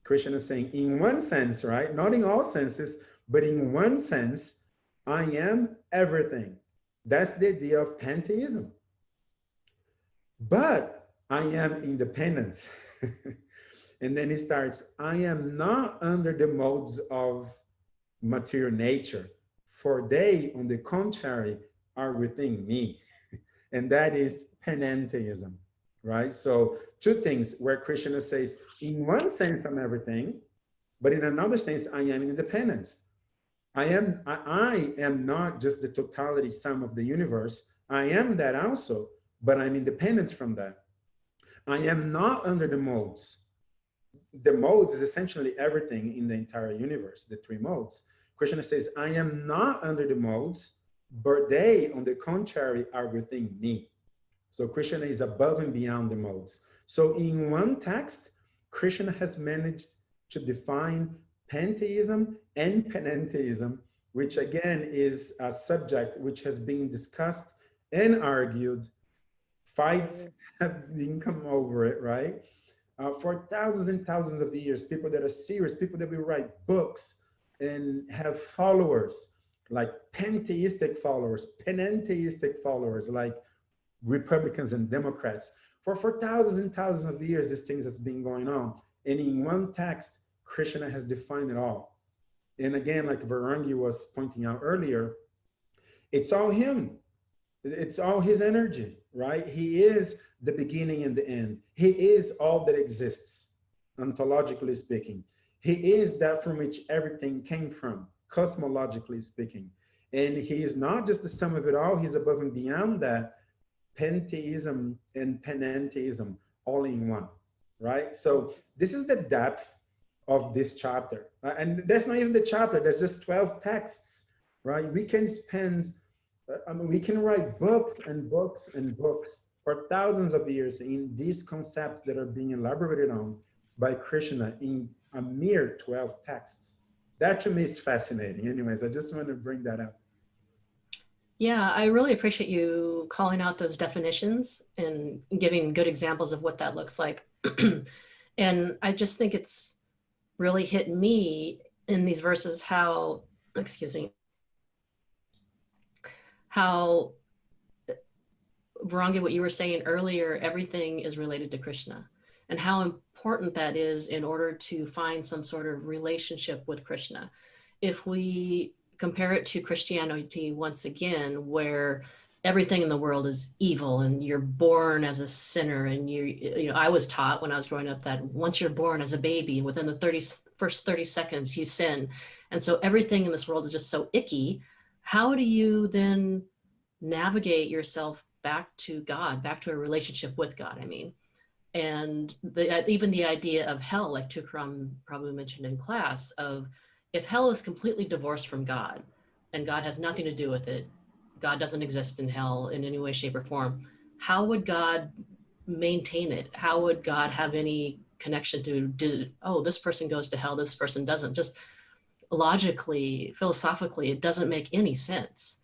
Krishna is saying in one sense, right? Not in all senses, but in one sense, I am everything. That's the idea of pantheism. But I am independent. And then he starts, I am not under the modes of material nature, for they, on the contrary, are within me. And that is panentheism, right? So two things where Krishna says, in one sense, I'm everything, but in another sense, I am independent. I am not just the totality sum of the universe. I am that also, but I'm independent from that. I am not under the modes. the modes is essentially everything in the entire universe, the three modes. Krishna says, I am not under the modes, but they, on the contrary, are within me. So Krishna is above and beyond the modes. So in one text, Krishna has managed to define pantheism and panentheism, which again is a subject which has been discussed and argued. Fights have been come over it, right? For thousands and thousands of years, people that are serious, people that will write books and have followers, like pantheistic followers, panentheistic followers, like Republicans and Democrats. For thousands and thousands of years, these things has been going on. And in one text, Krishna has defined it all. And again, like Varangi was pointing out earlier, it's all him. It's all his energy, right? He is the beginning and the end. He is all that exists, ontologically speaking. He is that from which everything came from, cosmologically speaking. And he is not just the sum of it all, he's above and beyond that, pantheism and panentheism all in one, right? So this is the depth of this chapter. And that's not even the chapter, that's just 12 texts, right? We can spend, we can write books and books and books for thousands of years in these concepts that are being elaborated on by Krishna in a mere 12 texts. That to me is fascinating. Anyways, I just want to bring that up. Yeah, I really appreciate you calling out those definitions and giving good examples of what that looks like. And I just think it's really hit me in these verses how, excuse me, how, Varangi, what you were saying earlier, everything is related to Krishna, and how important that is in order to find some sort of relationship with Krishna. If we compare it to Christianity once again, where everything in the world is evil and you're born as a sinner, and you know, I was taught when I was growing up that once you're born as a baby, within the first 30 seconds you sin. And so everything in this world is just so icky. How do you then navigate yourself back to God, back to a relationship with God, I mean? And even the idea of hell, like Tukram probably mentioned in class, of if hell is completely divorced from God and God has nothing to do with it, God doesn't exist in hell in any way, shape, or form, how would God maintain it? How would God have any connection to, oh, this person goes to hell, this person doesn't? Just logically, philosophically, it doesn't make any sense.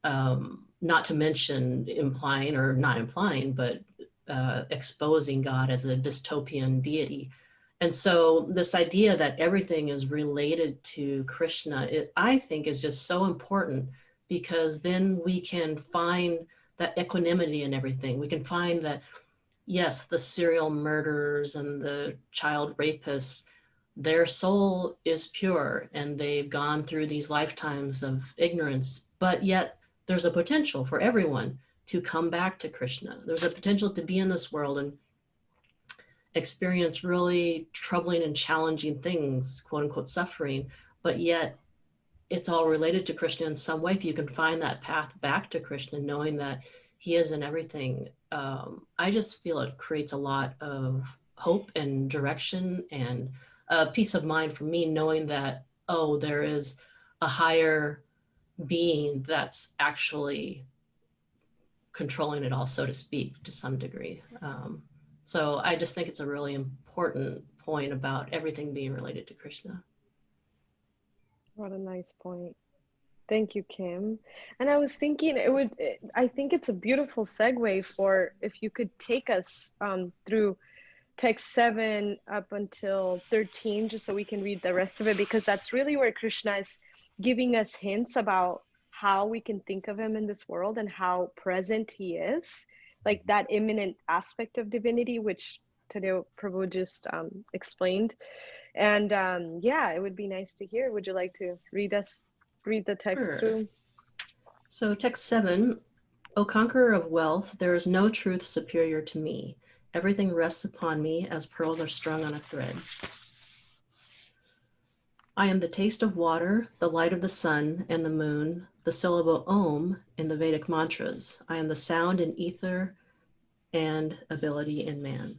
Not to mention implying, or not implying, but exposing God as a dystopian deity. And so this idea that everything is related to Krishna, I think is just so important, because then we can find that equanimity in everything. We can find that, yes, the serial murderers and the child rapists, their soul is pure and they've gone through these lifetimes of ignorance, but yet there's a potential for everyone to come back to Krishna. There's a potential to be in this world and experience really troubling and challenging things, quote unquote suffering, but yet it's all related to Krishna in some way. If you can find that path back to Krishna, knowing that he is in everything, I just feel it creates a lot of hope and direction and peace of mind for me, knowing that, oh, there is a higher being that's actually controlling it all, so to speak, to some degree. So I just think it's a really important point about everything being related to Krishna. What a nice point. Thank you, Kim. And I was thinking I think it's a beautiful segue for if you could take us through text 7 up until 13, just so we can read the rest of it, because that's really where Krishna is giving us hints about how we can think of him in this world and how present he is, like that immanent aspect of divinity, which today Prabhu just explained. And yeah, it would be nice to hear. Would you like to read the text Sure. through? So text 7, O conqueror of wealth, there is no truth superior to me. Everything rests upon me as pearls are strung on a thread. I am the taste of water, the light of the sun and the moon, the syllable Om in the Vedic mantras. I am the sound in ether and ability in man.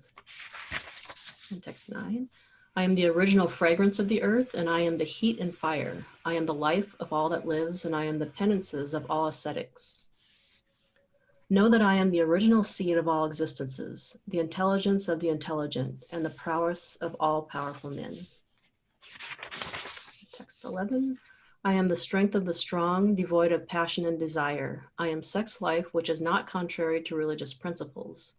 And text 9. I am the original fragrance of the earth, and I am the heat and fire. I am the life of all that lives, and I am the penances of all ascetics. Know that I am the original seed of all existences, the intelligence of the intelligent, and the prowess of all powerful men. Text 11. I am the strength of the strong, devoid of passion and desire. I am sex life, which is not contrary to religious principles.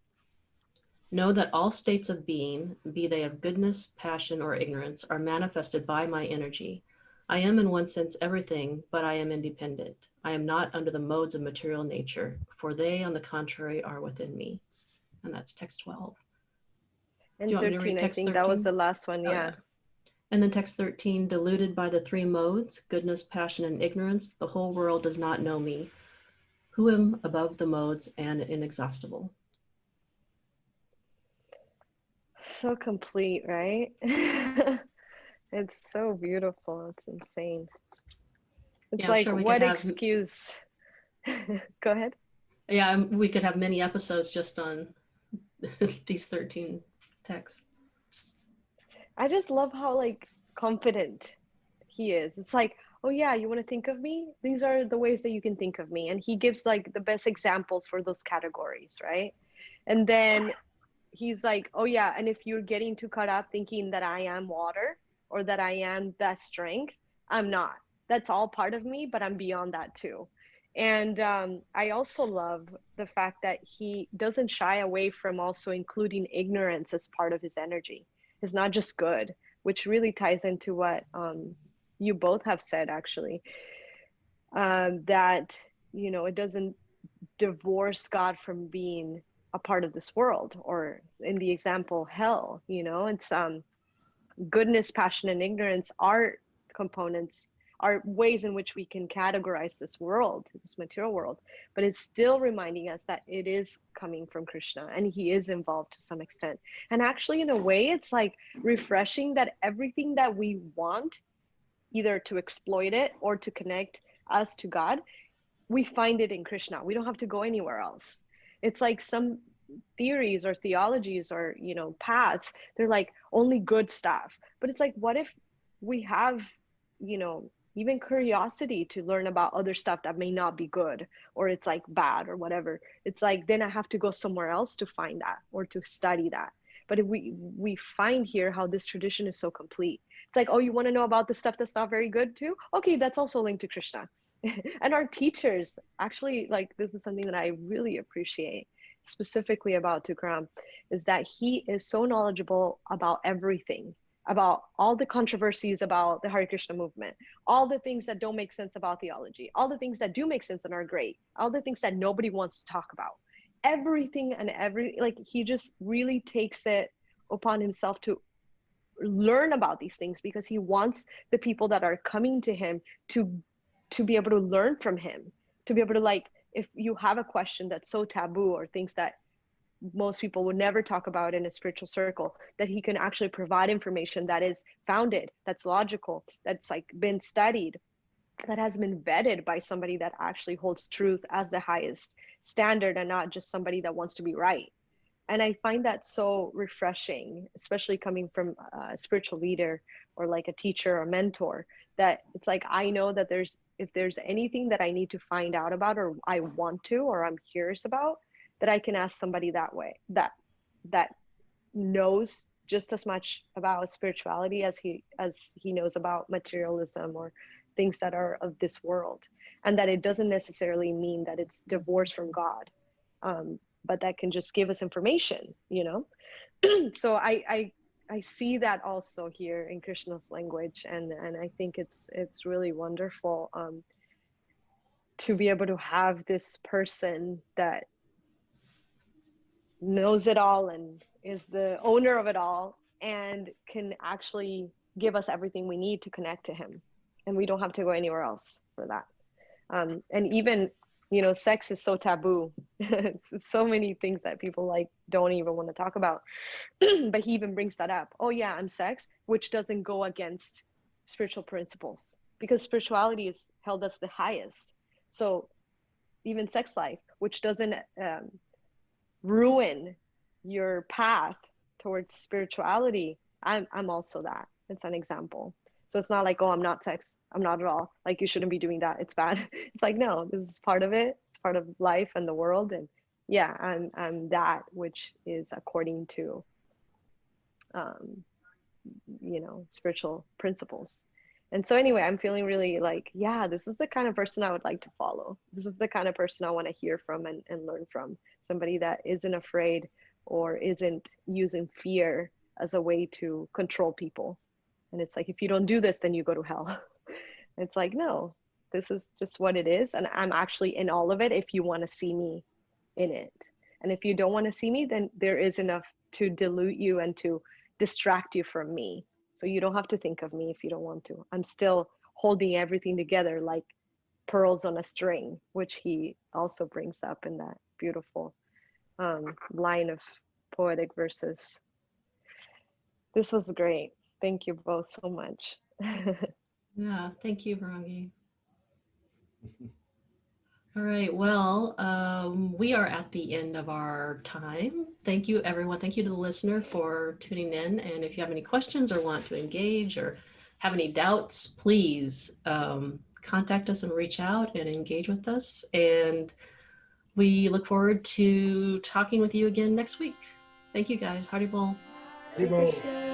Know that all states of being, be they of goodness, passion, or ignorance, are manifested by my energy. I am in one sense everything, but I am independent. I am not under the modes of material nature, for they, on the contrary, are within me. And that's text 12. And Do you want me to 13, read I text think 13? that was the last one, Oh, yeah. And then text 13, deluded by the three modes, goodness, passion, and ignorance, the whole world does not know me, who am above the modes and inexhaustible. So complete, right? It's so beautiful. It's insane. It's Yeah, I'm like, sure we what could have, excuse? Go ahead. yeah, we could have many episodes just on these 13 texts. I just love how like confident he is. It's like, oh yeah, you want to think of me? These are the ways that you can think of me. And he gives like the best examples for those categories, right? And then he's like, oh yeah, and if you're getting too caught up thinking that I am water or that I am that strength, I'm not. That's all part of me, but I'm beyond that too. And I also love the fact that he doesn't shy away from also including ignorance as part of his energy. It's not just good, which really ties into what you both have said, actually, that, you know, it doesn't divorce God from being a part of this world, or in the example, hell, you know, it's goodness, passion, and ignorance are components, are ways in which we can categorize this world, this material world, but it's still reminding us that it is coming from Krishna and he is involved to some extent. And actually, in a way, it's like refreshing that everything that we want, either to exploit it or to connect us to God, we find it in Krishna. We don't have to go anywhere else. It's like some theories or theologies or, you know, paths, they're like only good stuff. But it's like, what if we have, you know, even curiosity to learn about other stuff that may not be good, or it's like bad or whatever. It's like, then I have to go somewhere else to find that or to study that. But if we find here how this tradition is so complete. It's like, oh, you want to know about the stuff that's not very good too? Okay, that's also linked to Krishna. And our teachers, actually, like, this is something that I really appreciate specifically about Tukram, is that he is so knowledgeable about everything, about all the controversies about the Hare Krishna movement, all the things that don't make sense about theology, all the things that do make sense and are great, all the things that nobody wants to talk about, everything. And like, he just really takes it upon himself to learn about these things, because he wants the people that are coming to him to be able to learn from him, to be able to, like, if you have a question that's so taboo or things that most people would never talk about in a spiritual circle, that he can actually provide information that is founded, that's logical, that's like been studied, that has been vetted by somebody that actually holds truth as the highest standard and not just somebody that wants to be right. And I find that so refreshing, especially coming from a spiritual leader or like a teacher or mentor, that it's like, I know that if there's anything that I need to find out about, or I want to, or I'm curious about, that I can ask somebody that way, that knows just as much about spirituality as he knows about materialism or things that are of this world. And that it doesn't necessarily mean that it's divorced from God. But that can just give us information, you know? So I see that also here in Krishna's language, and I think it's really wonderful to be able to have this person that knows it all and is the owner of it all, and can actually give us everything we need to connect to him, and we don't have to go anywhere else for that. And even, you know, sex is so taboo. It's so many things that people like don't even want to talk about. But he even brings that up. Oh yeah, I'm sex, which doesn't go against spiritual principles, because spirituality is held as the highest. So even sex life, which doesn't ruin your path towards spirituality, I'm also that. It's an example. So it's not like, oh, I'm not sex. I'm not at all. Like, you shouldn't be doing that. It's bad. It's like, no, this is part of it. It's part of life and the world. And yeah, I'm that which is according to, you know, spiritual principles. And so anyway, I'm feeling really like, yeah, this is the kind of person I would like to follow. This is the kind of person I want to hear from and learn from. Somebody that isn't afraid or isn't using fear as a way to control people. And it's like, if you don't do this, then you go to hell. It's like, no, this is just what it is. And I'm actually in all of it if you want to see me in it. And if you don't want to see me, then there is enough to dilute you and to distract you from me. So you don't have to think of me if you don't want to. I'm still holding everything together like pearls on a string, which he also brings up in that beautiful line of poetic verses. This was great. Thank you both so much. Yeah, thank you, Varangi. All right, well, we are at the end of our time. Thank you, everyone. Thank you to the listener for tuning in. And if you have any questions or want to engage or have any doubts, please contact us and reach out and engage with us. And we look forward to talking with you again next week. Thank you, guys. Haribol. Haribol.